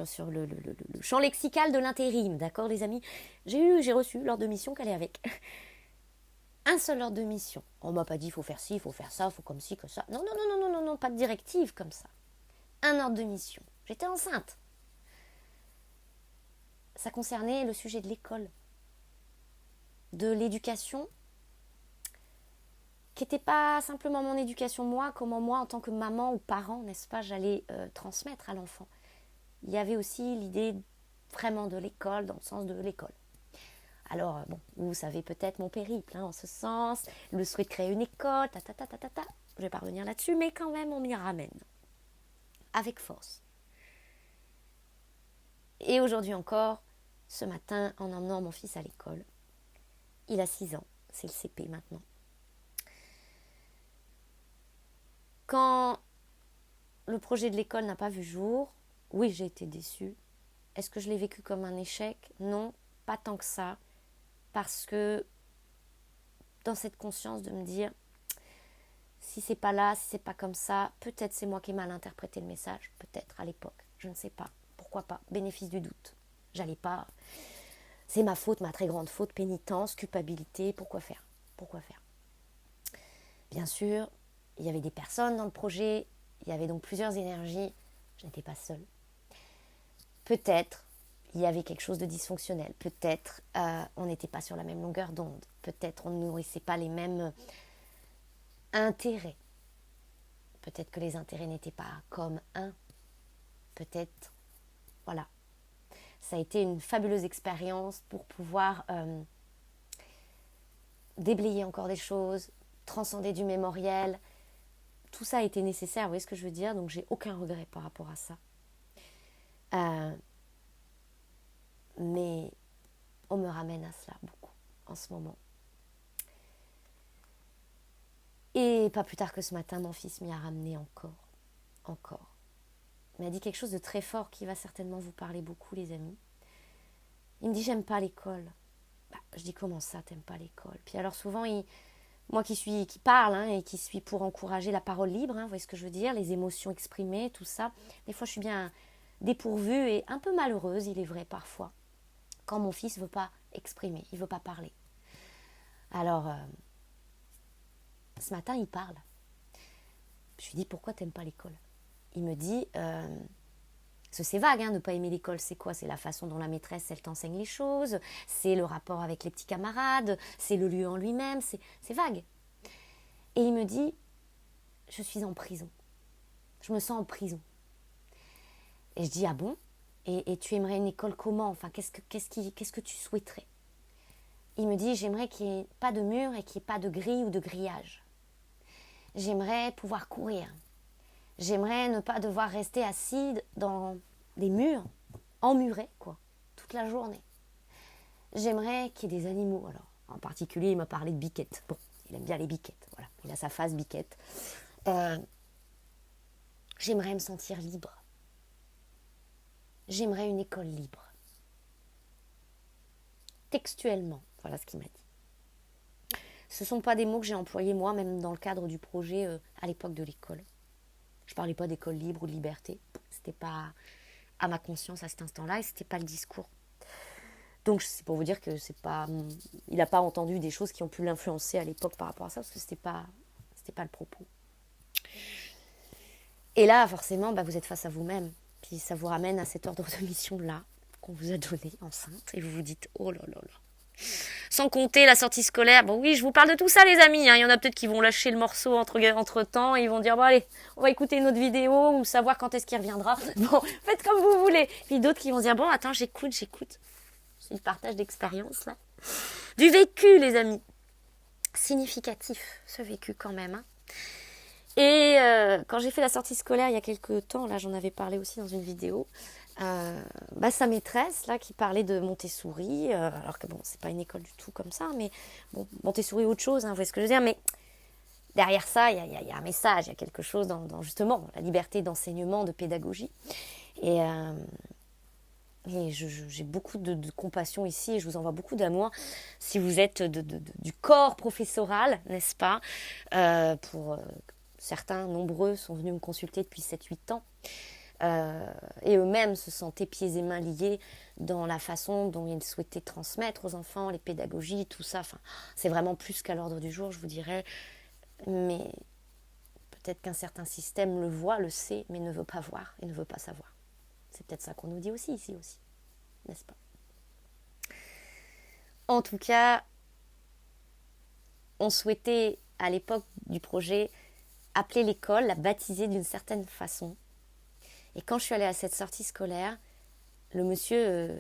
sur le champ lexical de l'intérim, d'accord les amis? J'ai reçu l'ordre de mission qu'elle est avec. Un seul ordre de mission. On m'a pas dit il faut faire ci, il faut faire ça, il faut comme ci, que ça. Non, pas de directive comme ça. Un ordre de mission. J'étais enceinte. Ça concernait le sujet de l'école, de l'éducation, qui n'était pas simplement mon éducation moi, comment moi en tant que maman ou parent, n'est-ce pas, j'allais transmettre à l'enfant. Il y avait aussi l'idée vraiment de l'école, dans le sens de l'école. Alors, vous savez peut-être mon périple en ce sens, le souhait de créer une école, je vais pas revenir là-dessus, mais quand même on m'y ramène, avec force. Et aujourd'hui encore, ce matin, en emmenant mon fils à l'école, il a 6 ans, c'est le CP maintenant. Quand le projet de l'école n'a pas vu jour, oui, j'ai été déçue. Est-ce que je l'ai vécu comme un échec? Non, pas tant que ça. Parce que dans cette conscience de me dire, si c'est pas là, si c'est pas comme ça, peut-être c'est moi qui ai mal interprété le message, peut-être à l'époque, je ne sais pas. Pourquoi pas? Bénéfice du doute. J'allais pas. C'est ma faute, ma très grande faute, pénitence, culpabilité, pourquoi faire? Pourquoi faire? Bien sûr, il y avait des personnes dans le projet, il y avait donc plusieurs énergies, je n'étais pas seule. Peut-être il y avait quelque chose de dysfonctionnel, peut-être on n'était pas sur la même longueur d'onde, peut-être on ne nourrissait pas les mêmes intérêts, peut-être que les intérêts n'étaient pas comme un, peut-être, voilà. Ça a été une fabuleuse expérience pour pouvoir déblayer encore des choses, transcender du mémoriel. Tout ça a été nécessaire, vous voyez ce que je veux dire? Donc j'ai aucun regret par rapport à ça. Mais on me ramène à cela beaucoup en ce moment. Et pas plus tard que ce matin, mon fils m'y a ramené encore. Il m'a dit quelque chose de très fort qui va certainement vous parler beaucoup, les amis. Il me dit, j'aime pas l'école. Je dis, comment ça, t'aimes pas l'école? Puis alors souvent, moi qui parle et qui suis pour encourager la parole libre, vous voyez ce que je veux dire, les émotions exprimées, tout ça. Des fois, je suis bien dépourvue et un peu malheureuse, il est vrai parfois, quand mon fils ne veut pas exprimer, il ne veut pas parler. Alors, ce matin, il parle. Je lui dis, pourquoi t'aimes pas l'école? Il me dit, c'est vague, ne pas aimer l'école, c'est quoi? C'est la façon dont la maîtresse, elle t'enseigne les choses, c'est le rapport avec les petits camarades, c'est le lieu en lui-même, c'est vague. Et il me dit, je suis en prison. Je me sens en prison. Et je dis, ah bon? Et tu aimerais une école comment? Enfin, qu'est-ce que tu souhaiterais? Il me dit, j'aimerais qu'il n'y ait pas de mur et qu'il n'y ait pas de grille ou de grillage. J'aimerais pouvoir courir. J'aimerais ne pas devoir rester assis dans des murs, emmurés, toute la journée. J'aimerais qu'il y ait des animaux, alors. En particulier, il m'a parlé de biquettes. Bon, il aime bien les biquettes, voilà. Il a sa phase biquette. J'aimerais me sentir libre. J'aimerais une école libre. Textuellement, voilà ce qu'il m'a dit. Ce ne sont pas des mots que j'ai employés moi, même dans le cadre du projet à l'époque de l'école. Je ne parlais pas d'école libre ou de liberté. C'était pas à ma conscience à cet instant-là et c'était pas le discours. Donc c'est pour vous dire que il n'a pas entendu des choses qui ont pu l'influencer à l'époque par rapport à ça, parce que c'était pas le propos. Et là, forcément, vous êtes face à vous-même. Puis ça vous ramène à cet ordre de mission-là qu'on vous a donné enceinte. Et vous vous dites, oh là là là. Sans compter la sortie scolaire. Bon oui, je vous parle de tout ça, les amis. Il y en a peut-être qui vont lâcher le morceau entre-temps. Et ils vont dire, bon allez, on va écouter une autre vidéo ou savoir quand est-ce qu'il reviendra. Bon, faites comme vous voulez. Puis d'autres qui vont dire, bon, attends, j'écoute. C'est le partage d'expérience, là. Du vécu, les amis. Significatif, ce vécu quand même. Et quand j'ai fait la sortie scolaire il y a quelques temps, là j'en avais parlé aussi dans une vidéo, sa maîtresse là qui parlait de Montessori, alors que bon c'est pas une école du tout comme ça, mais bon Montessori autre chose, vous voyez ce que je veux dire, mais derrière ça il y a un message, il y a quelque chose dans justement la liberté d'enseignement, de pédagogie, et j'ai beaucoup de compassion ici et je vous envoie beaucoup d'amour si vous êtes du corps professoral, n'est-ce pas, pour certains, nombreux, sont venus me consulter depuis 7-8 ans et eux-mêmes se sentaient pieds et mains liés dans la façon dont ils souhaitaient transmettre aux enfants, les pédagogies, tout ça. Enfin, c'est vraiment plus qu'à l'ordre du jour, je vous dirais. Mais peut-être qu'un certain système le voit, le sait, mais ne veut pas voir et ne veut pas savoir. C'est peut-être ça qu'on nous dit aussi ici aussi, n'est-ce pas? En tout cas, on souhaitait à l'époque du projet appeler l'école, la baptiser d'une certaine façon. Et quand je suis allée à cette sortie scolaire, le monsieur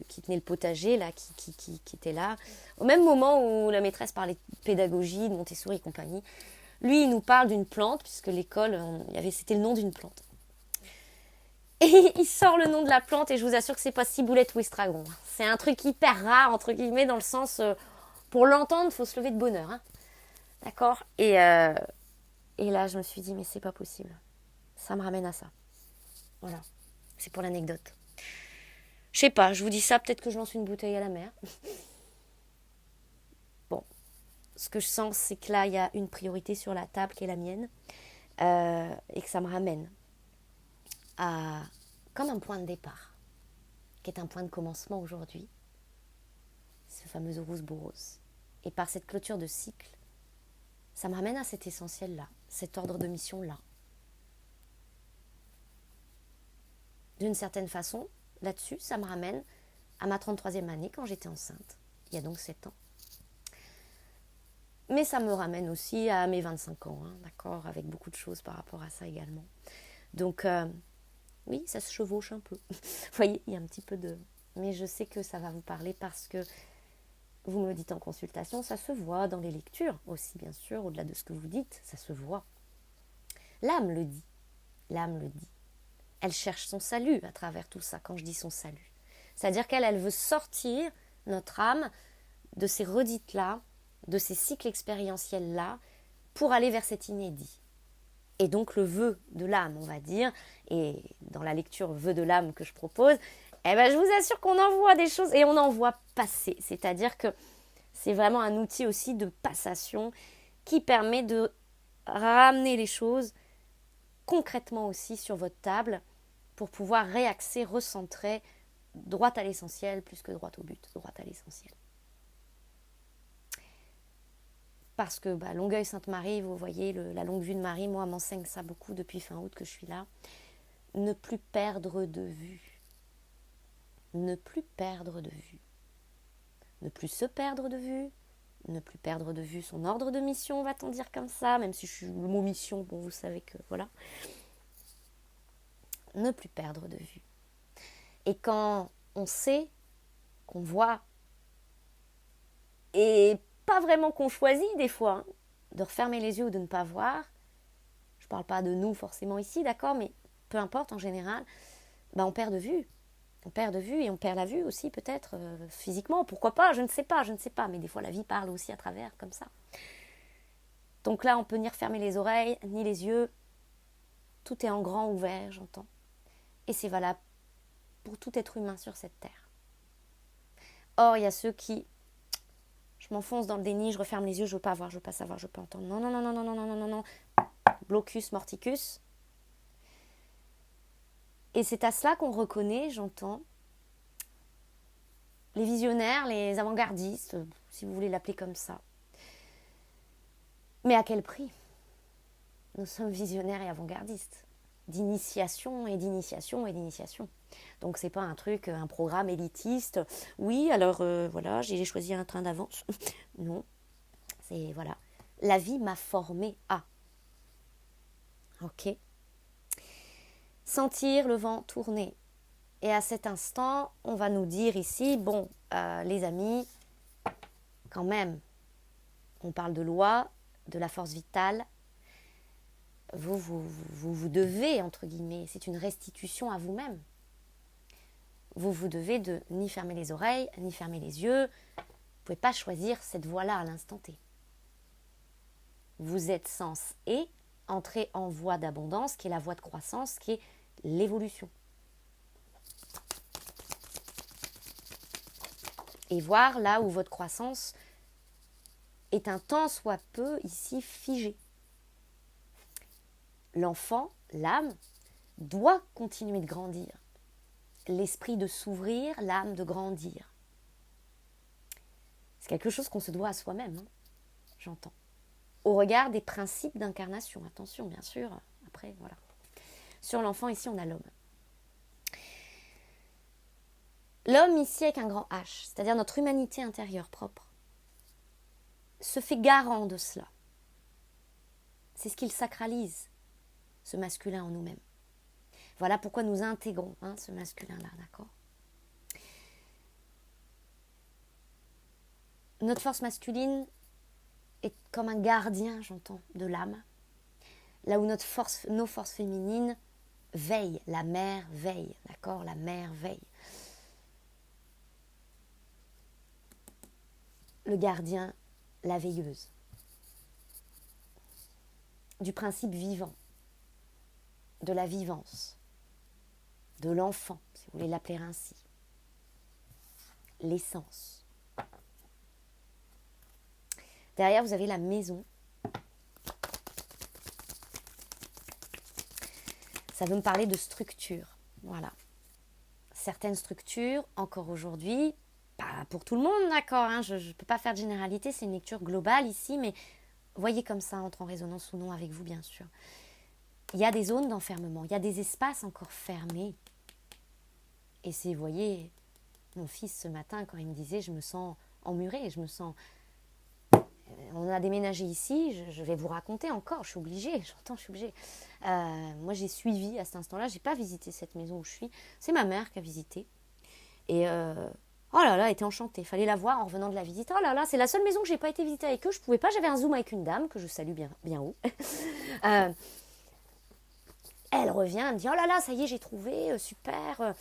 qui tenait le potager, là, qui était là, au même moment où la maîtresse parlait de pédagogie, de Montessori et compagnie, lui, il nous parle d'une plante, puisque l'école, c'était le nom d'une plante. Et il sort le nom de la plante, et je vous assure que c'est pas ciboulette ou estragon. C'est un truc hyper rare, entre guillemets, dans le sens, pour l'entendre, il faut se lever de bonne heure. D'accord ? Et là, je me suis dit, mais c'est pas possible. Ça me ramène à ça. Voilà. C'est pour l'anecdote. Je sais pas, je vous dis ça, peut-être que je lance une bouteille à la mer. Bon. Ce que je sens, c'est que là, il y a une priorité sur la table qui est la mienne. Et que ça me ramène à comme un point de départ, qui est un point de commencement aujourd'hui. Ce fameux Ouroboros. Et par cette clôture de cycle, ça me ramène à cet essentiel-là, cet ordre de mission-là. D'une certaine façon, là-dessus, ça me ramène à ma 33e année quand j'étais enceinte, il y a donc 7 ans. Mais ça me ramène aussi à mes 25 ans, hein, d'accord, avec beaucoup de choses par rapport à ça également. Donc, oui, ça se chevauche un peu. Vous voyez, il y a un petit peu de... Mais je sais que ça va vous parler parce que vous me le dites en consultation, ça se voit dans les lectures aussi, bien sûr, au-delà de ce que vous dites, ça se voit. L'âme le dit, l'âme le dit. Elle cherche son salut à travers tout ça, quand je dis son salut. C'est-à-dire qu'elle veut sortir, notre âme, de ces redites-là, de ces cycles expérientiels-là, pour aller vers cet inédit. Et donc le vœu de l'âme, on va dire, et dans la lecture vœu de l'âme que je propose, eh ben, je vous assure qu'on en voit des choses et on en voit passer. C'est-à-dire que c'est vraiment un outil aussi de passation qui permet de ramener les choses concrètement aussi sur votre table pour pouvoir réaxer, recentrer droit à l'essentiel plus que droit au but, droit à l'essentiel. Parce que Longueuil Sainte-Marie, vous voyez, la longue vue de Marie, moi, m'enseigne ça beaucoup depuis fin août que je suis là. Ne plus perdre de vue. Ne plus perdre de vue. Ne plus se perdre de vue. Ne plus perdre de vue son ordre de mission, va-t-on dire comme ça, même si le mot mission, bon, vous savez que, voilà. Ne plus perdre de vue. Et quand on sait, qu'on voit, et pas vraiment qu'on choisit des fois, hein, de refermer les yeux ou de ne pas voir, je ne parle pas de nous forcément ici, d'accord, mais peu importe en général, on perd de vue. On perd de vue et on perd la vue aussi peut-être physiquement, pourquoi pas, je ne sais pas, mais des fois la vie parle aussi à travers comme ça. Donc là on peut ni refermer les oreilles, ni les yeux, tout est en grand ouvert, j'entends. Et c'est valable pour tout être humain sur cette terre. Or il y a ceux qui, je m'enfonce dans le déni, je referme les yeux, je veux pas voir, je veux pas savoir, je veux pas entendre, non, blocus morticus. Et c'est à cela qu'on reconnaît, j'entends, les visionnaires, les avant-gardistes, si vous voulez l'appeler comme ça. Mais à quel prix ? Nous sommes visionnaires et avant-gardistes, d'initiation et d'initiation et d'initiation. Donc c'est pas un truc, un programme élitiste. Oui, alors voilà, j'ai choisi un train d'avance. Non, c'est voilà. La vie m'a formée à. Ok. Sentir le vent tourner. Et à cet instant, on va nous dire ici, bon, les amis, quand même, on parle de loi, de la force vitale. Vous devez, entre guillemets, c'est une restitution à vous-même. Vous devez de ni fermer les oreilles, ni fermer les yeux. Vous ne pouvez pas choisir cette voie-là à l'instant T. Vous êtes sens et entrer en voie d'abondance, qui est la voie de croissance, qui est l'évolution. Et voir là où votre croissance est un tant soit peu ici figée. L'enfant, l'âme, doit continuer de grandir. L'esprit de s'ouvrir, l'âme de grandir. C'est quelque chose qu'on se doit à soi-même, hein, j'entends. Au regard des principes d'incarnation, attention bien sûr, après voilà. Sur l'enfant ici on a l'homme. L'homme ici avec un grand H, c'est-à-dire notre humanité intérieure propre, se fait garant de cela. C'est ce qu'il sacralise, ce masculin en nous-mêmes. Voilà pourquoi nous intégrons ce masculin-là, d'accord ? Notre force masculine est comme un gardien, j'entends, de l'âme. Là où nos forces féminines veillent, la mère veille, d'accord ? La mère veille. Le gardien, la veilleuse. Du principe vivant, de la vivance, de l'enfant, si vous voulez l'appeler ainsi. L'essence. Derrière, vous avez la maison. Ça veut me parler de structure. Voilà. Certaines structures, encore aujourd'hui, pour tout le monde, d'accord, hein, je ne peux pas faire de généralité, c'est une lecture globale ici, mais voyez comme ça entre en résonance ou non avec vous, bien sûr. Il y a des zones d'enfermement, il y a des espaces encore fermés. Et c'est, vous voyez, mon fils ce matin, quand il me disait, je me sens emmurée, je me sens... On a déménagé ici, je vais vous raconter encore, je suis obligée, j'entends, je suis obligée. Moi, j'ai suivi à cet instant-là, je n'ai pas visité cette maison où je suis, c'est ma mère qui a visité. Et oh là là, elle était enchantée, il fallait la voir en revenant de la visite. Oh là là, c'est la seule maison que je n'ai pas été visiter avec eux, je ne pouvais pas, j'avais un Zoom avec une dame, que je salue bien, bien haut. Elle revient, elle me dit, oh là là, ça y est, j'ai trouvé, super,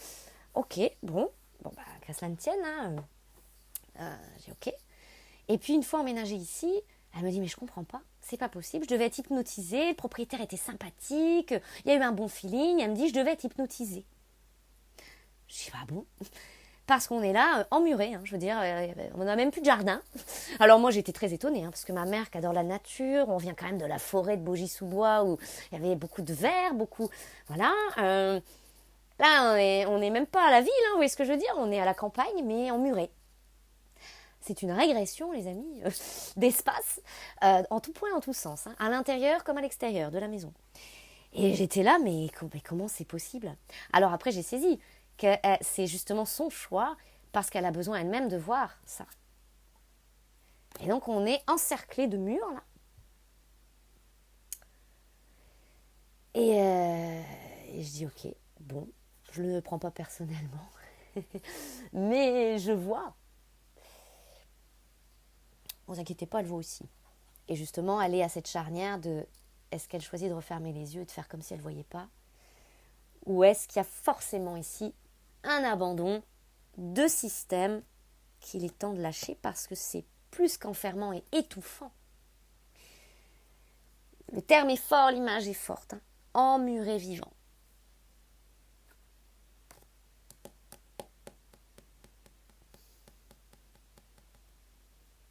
ok, bon, bah, qu'à cela ne tienne, hein. J'ai ok. Et puis une fois emménagée ici, elle me dit mais je comprends pas, c'est pas possible, je devais être hypnotisée, le propriétaire était sympathique, il y a eu un bon feeling, elle me dit je devais être hypnotisée. Je dis ah bon, parce qu'on est là emmuré, hein, je veux dire, on n'a même plus de jardin. Alors moi j'étais très étonnée, hein, parce que ma mère qui adore la nature, on vient quand même de la forêt de Bogy-sous-Bois où il y avait beaucoup de verre, beaucoup, voilà. Là on est même pas à la ville, hein, vous voyez ce que je veux dire, on est à la campagne mais emmuré. C'est une régression, les amis, d'espace, en tout point, en tout sens, hein, à l'intérieur comme à l'extérieur de la maison. Et j'étais là, mais comment c'est possible? Alors après, j'ai saisi que c'est justement son choix, parce qu'elle a besoin elle-même de voir ça. Et donc, on est encerclé de murs, là. Et je dis, ok, bon, je ne le prends pas personnellement, mais je vois. Ne vous inquiétez pas, elle voit aussi. Et justement, elle est à cette charnière de est-ce qu'elle choisit de refermer les yeux et de faire comme si elle ne voyait pas? Ou est-ce qu'il y a forcément ici un abandon de système qu'il est temps de lâcher parce que c'est plus qu'enfermant et étouffant. Le terme est fort, l'image est forte. Hein. Emmuré vivant.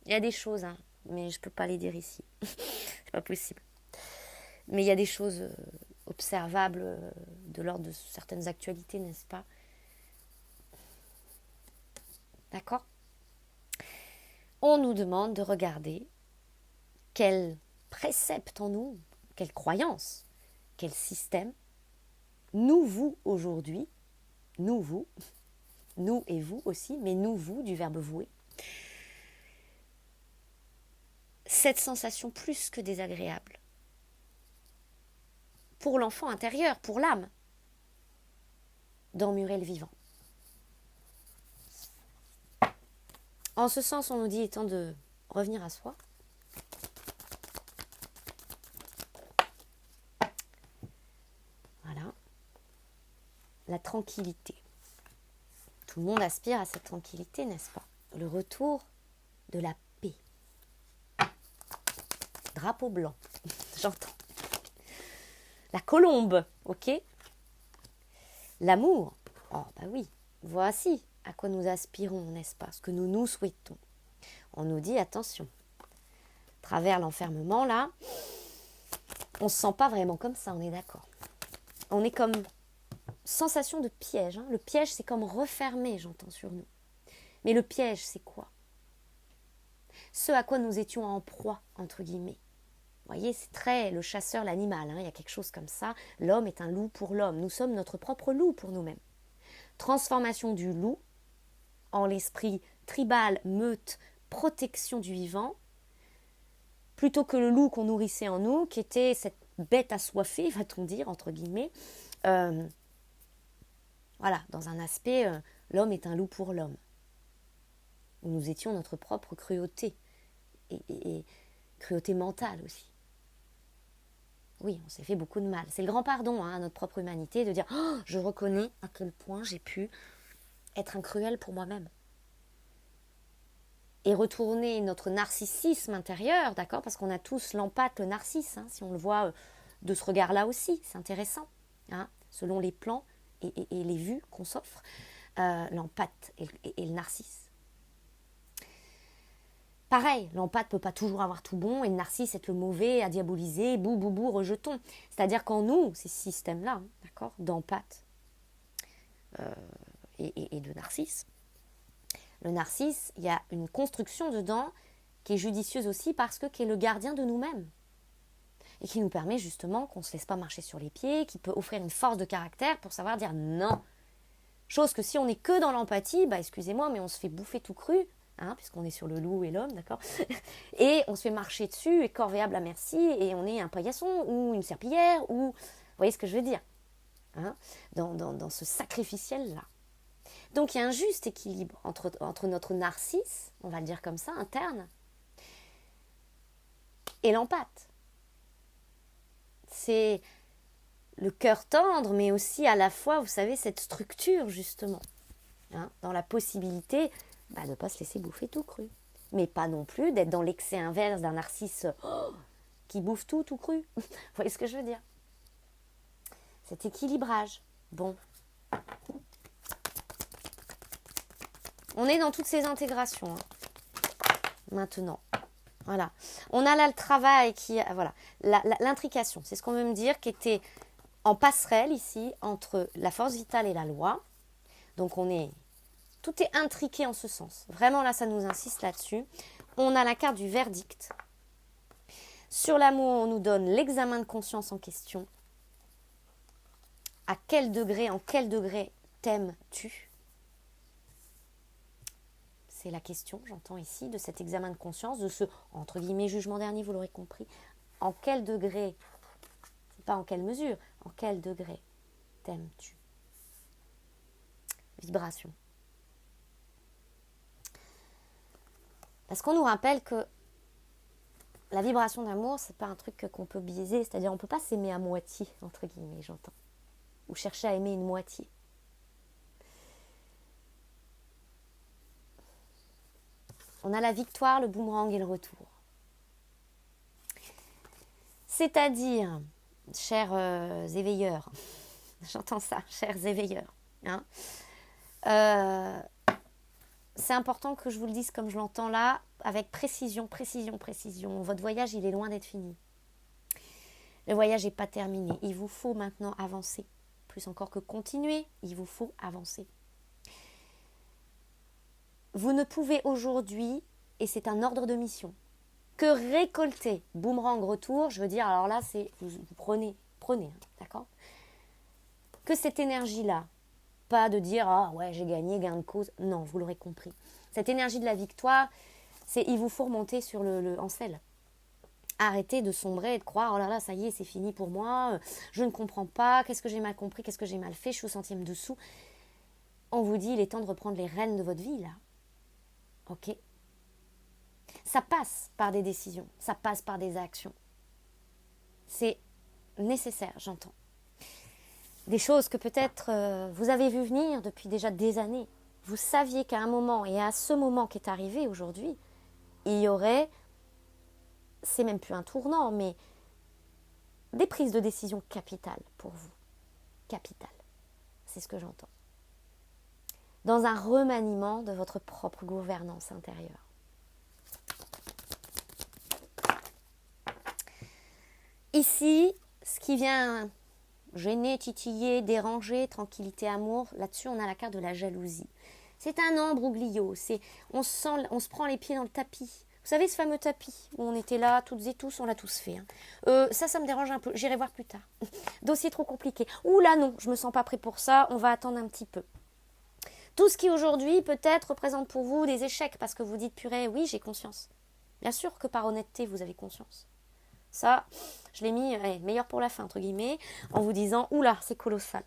Il y a des choses, hein, mais je ne peux pas les dire ici. C'est pas possible. Mais il y a des choses observables de l'ordre de certaines actualités, n'est-ce pas? D'accord? On nous demande de regarder quel précepte en nous, quelle croyance, quel système, nous, vous, aujourd'hui, nous, vous, nous et vous aussi, mais nous, vous, du verbe vouer, cette sensation plus que désagréable pour l'enfant intérieur, pour l'âme, d'emmurer le vivant. En ce sens, on nous dit, étant de revenir à soi, voilà, la tranquillité. Tout le monde aspire à cette tranquillité, n'est-ce pas? Le retour de la paix. Drapeau blanc, j'entends. La colombe, ok? L'amour, oh bah oui, voici à quoi nous aspirons, n'est-ce pas? Ce que nous nous souhaitons. On nous dit, attention, à travers l'enfermement, là, on ne se sent pas vraiment comme ça, on est d'accord. On est comme sensation de piège. Hein. Le piège, c'est comme refermé, j'entends sur nous. Mais le piège, c'est quoi? Ce à quoi nous étions en proie, entre guillemets. Vous voyez, c'est très le chasseur, l'animal. Hein. Il y a quelque chose comme ça. L'homme est un loup pour l'homme. Nous sommes notre propre loup pour nous-mêmes. Transformation du loup en l'esprit tribal, meute, protection du vivant, plutôt que le loup qu'on nourrissait en nous, qui était cette bête assoiffée, va-t-on dire, entre guillemets. Voilà, dans un aspect, l'homme est un loup pour l'homme. Où nous étions notre propre cruauté, et cruauté mentale aussi. Oui, on s'est fait beaucoup de mal. C'est le grand pardon à notre propre humanité de dire oh, je reconnais à quel point j'ai pu être un cruel pour moi-même. Et retourner notre narcissisme intérieur, d'accord? Parce qu'on a tous l'empathe, le narcisse, hein, si on le voit de ce regard-là aussi, c'est intéressant. Hein, selon les plans et les vues qu'on s'offre, l'empathe et le narcisse. Pareil, l'empathe ne peut pas toujours avoir tout bon et le narcisse être le mauvais, à diaboliser, bou, bou, bou, rejetons. C'est-à-dire qu'en nous, ces systèmes-là, hein, d'accord, d'empathe et de narcisse, Le narcisse, il y a une construction dedans qui est judicieuse aussi parce que qui est le gardien de nous-mêmes. Et qui nous permet justement qu'on ne se laisse pas marcher sur les pieds, qui peut offrir une force de caractère pour savoir dire non. Chose que si on n'est que dans l'empathie, excusez-moi, mais on se fait bouffer tout cru, puisqu'on est sur le loup et l'homme, d'accord. Et on se fait marcher dessus, et corvéable à merci, et on est un paillasson, ou une serpillière, ou... Vous voyez ce que je veux dire, dans ce sacrificiel-là. Donc il y a un juste équilibre entre notre narcisse, on va le dire comme ça, interne, et l'empathe. C'est le cœur tendre, mais aussi à la fois, vous savez, cette structure, justement. Dans la possibilité de ne pas se laisser bouffer tout cru. Mais pas non plus d'être dans l'excès inverse d'un narcisse qui bouffe tout cru. Vous voyez ce que je veux dire? Cet équilibrage. Bon. On est dans toutes ces intégrations. Maintenant. Voilà. On a là le travail qui... Voilà. L'intrication, c'est ce qu'on veut me dire, qui était en passerelle ici entre la force vitale et la loi. Donc tout est intriqué en ce sens. Vraiment là, ça nous insiste là-dessus. On a la carte du verdict. Sur l'amour, on nous donne l'examen de conscience en question. À quel degré, en quel degré t'aimes-tu ? C'est la question, j'entends ici, de cet examen de conscience, de ce, entre guillemets, jugement dernier, vous l'aurez compris. En quel degré, c'est pas en quelle mesure, en quel degré t'aimes-tu ? Vibration. Parce qu'on nous rappelle que la vibration d'amour, c'est pas un truc qu'on peut biaiser, c'est-à-dire on peut pas s'aimer à moitié, entre guillemets, j'entends. Ou chercher à aimer une moitié. On a la victoire, le boomerang et le retour. C'est-à-dire, chers éveilleurs, j'entends ça, chers éveilleurs, c'est important que je vous le dise comme je l'entends là, avec précision. Votre voyage, il est loin d'être fini. Le voyage n'est pas terminé. Il vous faut maintenant avancer. Plus encore que continuer, il vous faut avancer. Vous ne pouvez aujourd'hui, et c'est un ordre de mission, que récolter boomerang retour. Je veux dire, alors là, c'est vous prenez, d'accord ? Que cette énergie-là, pas de dire, ah ouais, j'ai gagné, gain de cause. Non, vous l'aurez compris. Cette énergie de la victoire, c'est il vous faut remonter sur en selle. Arrêtez de sombrer et de croire, oh là là, ça y est, c'est fini pour moi, je ne comprends pas, qu'est-ce que j'ai mal compris, qu'est-ce que j'ai mal fait, je suis au centième dessous. On vous dit, il est temps de reprendre les rênes de votre vie, là. Ok ? Ça passe par des décisions, ça passe par des actions. C'est nécessaire, j'entends. Des choses que peut-être vous avez vu venir depuis déjà des années. Vous saviez qu'à un moment, et à ce moment qui est arrivé aujourd'hui, il y aurait, c'est même plus un tournant, mais des prises de décision capitales pour vous. Capitales. C'est ce que j'entends. Dans un remaniement de votre propre gouvernance intérieure. Ici, ce qui vient gêner, titiller, déranger, tranquillité, amour, là-dessus on a la carte de la jalousie. C'est un embrouglio, on se prend les pieds dans le tapis. Vous savez ce fameux tapis où on était là, toutes et tous, on l'a tous fait. Ça me dérange un peu, j'irai voir plus tard. Dossier trop compliqué. Ouh là non, je me sens pas prêt pour ça, on va attendre un petit peu. Tout ce qui aujourd'hui peut-être représente pour vous des échecs parce que vous dites purée, oui j'ai conscience. Bien sûr que par honnêteté vous avez conscience. Ça, je l'ai mis meilleur pour la fin, entre guillemets, en vous disant, oula, c'est colossal.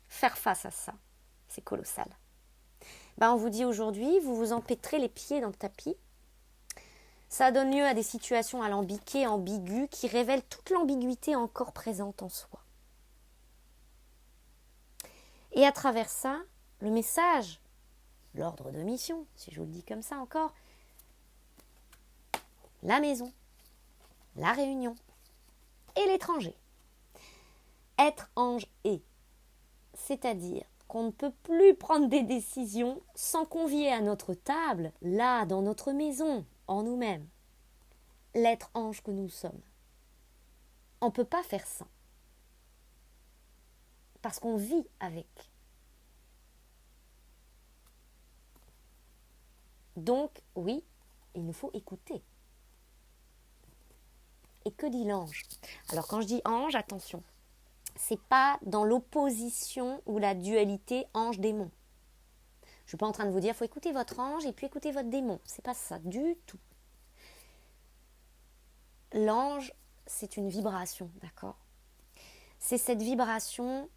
Faire face à ça, c'est colossal. On vous dit aujourd'hui, vous vous empêtrez les pieds dans le tapis. Ça donne lieu à des situations alambiquées, ambiguës, qui révèlent toute l'ambiguïté encore présente en soi. Et à travers ça, le message, l'ordre de mission, si je vous le dis comme ça encore, la maison, la réunion et l'étranger. Être ange et, c'est-à-dire qu'on ne peut plus prendre des décisions sans convier à notre table, là, dans notre maison, en nous-mêmes, l'être ange que nous sommes. On ne peut pas faire ça. Parce qu'on vit avec. Donc, oui, il nous faut écouter. Et que dit l'ange? Alors, quand je dis ange, attention, c'est pas dans l'opposition ou la dualité ange-démon. Je suis pas en train de vous dire, il faut écouter votre ange et puis écouter votre démon. C'est pas ça du tout. L'ange, c'est une vibration, d'accord? C'est cette vibration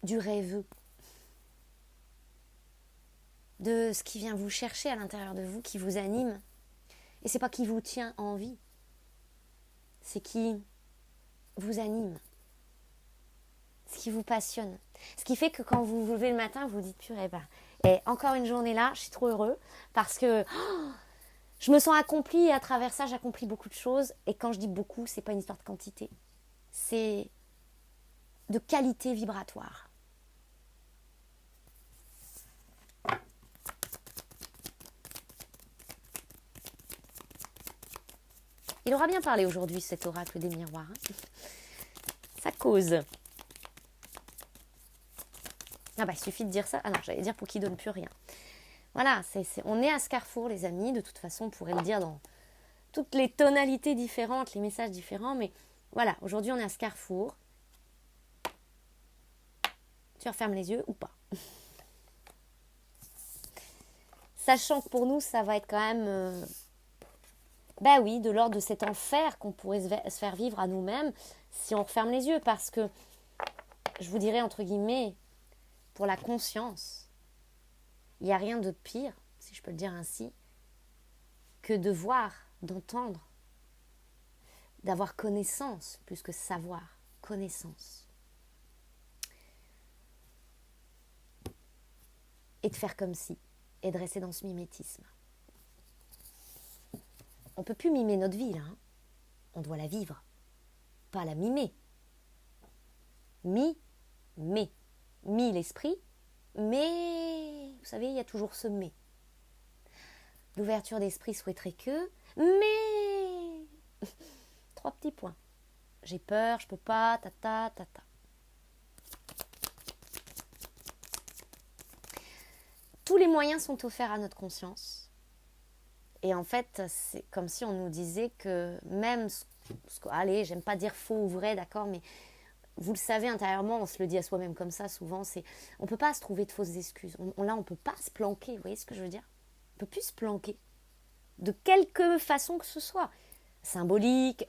du rêveux, de ce qui vient vous chercher à l'intérieur de vous, qui vous anime. Et c'est pas qui vous tient en vie, c'est qui vous anime, ce qui vous passionne. Ce qui fait que quand vous vous levez le matin, vous vous dites purée, et encore une journée là, je suis trop heureux parce que je me sens accomplie et à travers ça, j'accomplis beaucoup de choses. Et quand je dis beaucoup, c'est pas une histoire de quantité, c'est de qualité vibratoire. Il aura bien parlé aujourd'hui, cet oracle des miroirs. Hein. Ça cause. Ah bah, il suffit de dire ça. Ah non, j'allais dire pour qu'il ne donne plus rien. Voilà, on est à ce carrefour, les amis. De toute façon, on pourrait le dire dans toutes les tonalités différentes, les messages différents. Mais voilà, aujourd'hui, on est à ce carrefour. Tu refermes les yeux ou pas? Sachant que pour nous, ça va être quand même... bah oui, de l'ordre de cet enfer qu'on pourrait se faire vivre à nous-mêmes si on referme les yeux. Parce que, je vous dirais entre guillemets, pour la conscience, il n'y a rien de pire, si je peux le dire ainsi, que de voir, d'entendre, d'avoir connaissance, plus que savoir, connaissance. Et de faire comme si, et de rester dans ce mimétisme. On ne peut plus mimer notre vie, là. Hein. On doit la vivre, pas la mimer. Mi l'esprit, mais, vous savez, il y a toujours ce mais. L'ouverture d'esprit souhaiterait que, mais, 3 petits points. J'ai peur, je peux pas, tata. Tous les moyens sont offerts à notre conscience. Et en fait, c'est comme si on nous disait que même, allez, j'aime pas dire faux ou vrai, d'accord, mais vous le savez intérieurement, on se le dit à soi-même comme ça souvent, on ne peut pas se trouver de fausses excuses. Là, on ne peut pas se planquer, vous voyez ce que je veux dire? On ne peut plus se planquer, de quelque façon que ce soit. Symbolique,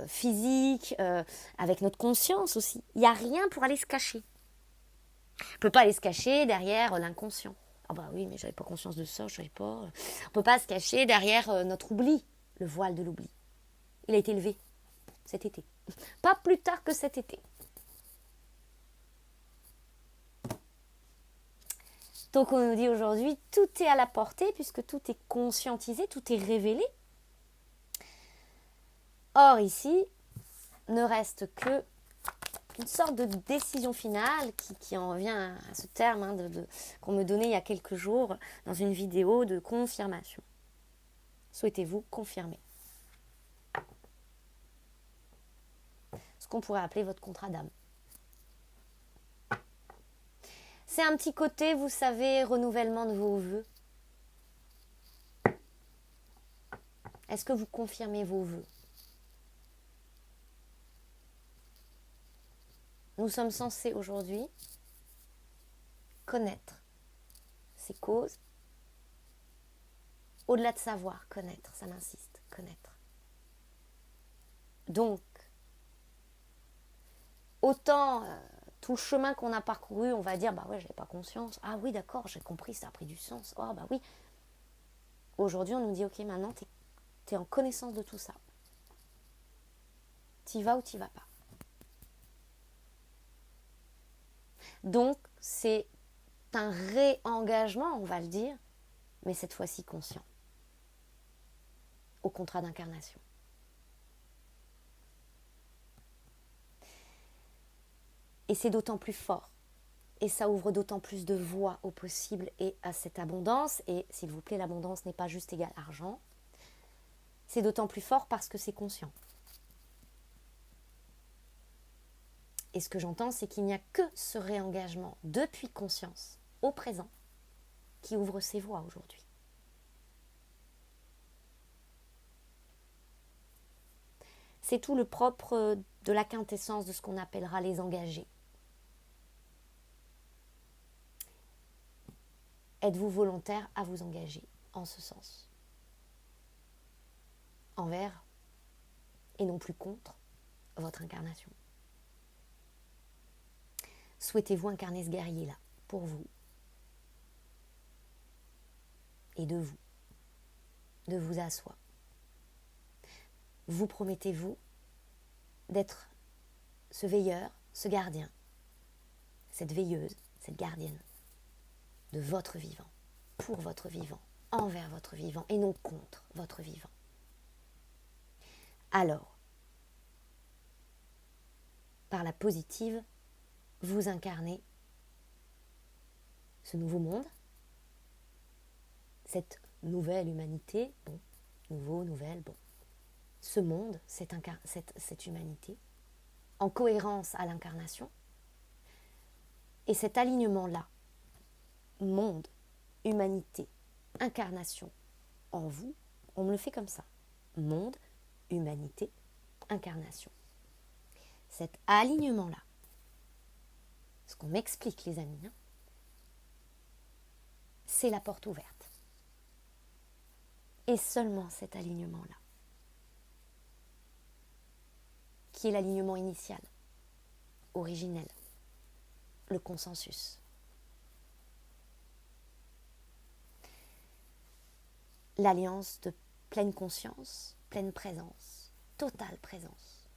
physique, avec notre conscience aussi. Il n'y a rien pour aller se cacher. On ne peut pas aller se cacher derrière l'inconscient. Ah bah oui, mais j'avais pas conscience de ça, je savais pas. On ne peut pas se cacher derrière notre oubli, le voile de l'oubli. Il a été levé cet été. Pas plus tard que cet été. Donc on nous dit aujourd'hui, tout est à la portée puisque tout est conscientisé, tout est révélé. Or ici, ne reste que une sorte de décision finale qui en vient à ce terme qu'on me donnait il y a quelques jours dans une vidéo de confirmation. Souhaitez-vous confirmer ce qu'on pourrait appeler votre contrat d'âme. C'est un petit côté, vous savez, renouvellement de vos vœux. Est-ce que vous confirmez vos vœux? Nous sommes censés aujourd'hui connaître ces causes. Au-delà de savoir, connaître, ça m'insiste, connaître. Donc, autant tout le chemin qu'on a parcouru, on va dire, bah ouais, j'avais pas conscience. Ah oui, d'accord, j'ai compris, ça a pris du sens. Oh bah oui. Aujourd'hui, on nous dit, ok, maintenant, t'es en connaissance de tout ça. T'y vas ou t'y vas pas. Donc, c'est un réengagement, on va le dire, mais cette fois-ci conscient, au contrat d'incarnation. Et c'est d'autant plus fort. Et ça ouvre d'autant plus de voies au possible et à cette abondance. Et s'il vous plaît, l'abondance n'est pas juste égale argent. C'est d'autant plus fort parce que c'est conscient. Et ce que j'entends, c'est qu'il n'y a que ce réengagement depuis conscience au présent qui ouvre ses voies aujourd'hui. C'est tout le propre de la quintessence de ce qu'on appellera les engagés. Êtes-vous volontaire à vous engager en ce sens? Envers et non plus contre votre incarnation. Souhaitez-vous incarner ce guerrier-là pour vous et de vous à soi? Vous promettez-vous d'être ce veilleur, ce gardien, cette veilleuse, cette gardienne de votre vivant, pour votre vivant, envers votre vivant et non contre votre vivant? Alors, par la positive, vous incarnez ce nouveau monde, cette nouvelle humanité, bon, nouveau, nouvelle, bon, ce monde, cette humanité, en cohérence à l'incarnation, et cet alignement-là, monde, humanité, incarnation, en vous, on me le fait comme ça, monde, humanité, incarnation. Cet alignement-là, ce qu'on m'explique les amis, c'est la porte ouverte. Et seulement cet alignement-là, qui est l'alignement initial, originel, le consensus. L'alliance de pleine conscience, pleine présence, totale présence.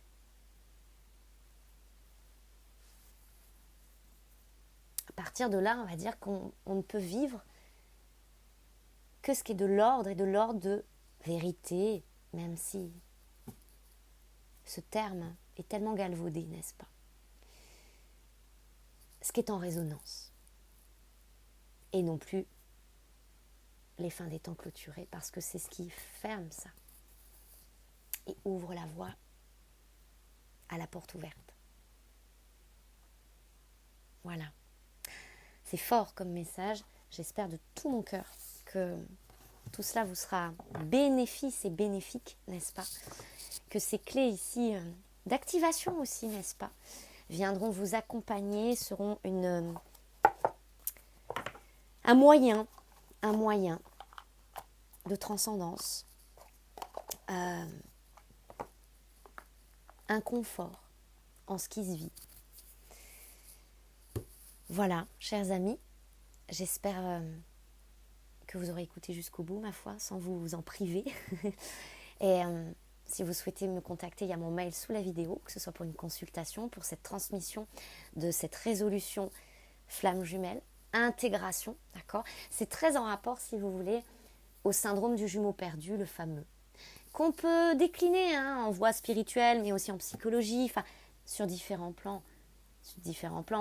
À partir de là, on va dire qu'on ne peut vivre que ce qui est de l'ordre et de l'ordre de vérité, même si ce terme est tellement galvaudé, n'est-ce pas? Ce qui est en résonance. Et non plus les fins des temps clôturés, parce que c'est ce qui ferme ça et ouvre la voie à la porte ouverte. Voilà. C'est fort comme message. J'espère de tout mon cœur que tout cela vous sera bénéfice et bénéfique, n'est-ce pas? Que ces clés ici d'activation aussi, n'est-ce pas, viendront vous accompagner, seront un moyen de transcendance, un confort en ce qui se vit. Voilà, chers amis, j'espère que vous aurez écouté jusqu'au bout, ma foi, sans vous en priver. Et si vous souhaitez me contacter, il y a mon mail sous la vidéo, que ce soit pour une consultation, pour cette transmission de cette résolution flamme jumelle, intégration, d'accord? C'est très en rapport, si vous voulez, au syndrome du jumeau perdu, le fameux, qu'on peut décliner en voie spirituelle, mais aussi en psychologie, enfin, sur différents plans,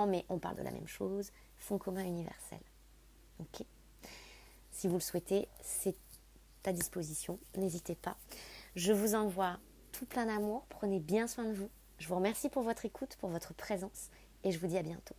mais on parle de la même chose, fond commun universel. Ok? Si vous le souhaitez, c'est à disposition, n'hésitez pas. Je vous envoie tout plein d'amour, prenez bien soin de vous. Je vous remercie pour votre écoute, pour votre présence, et je vous dis à bientôt.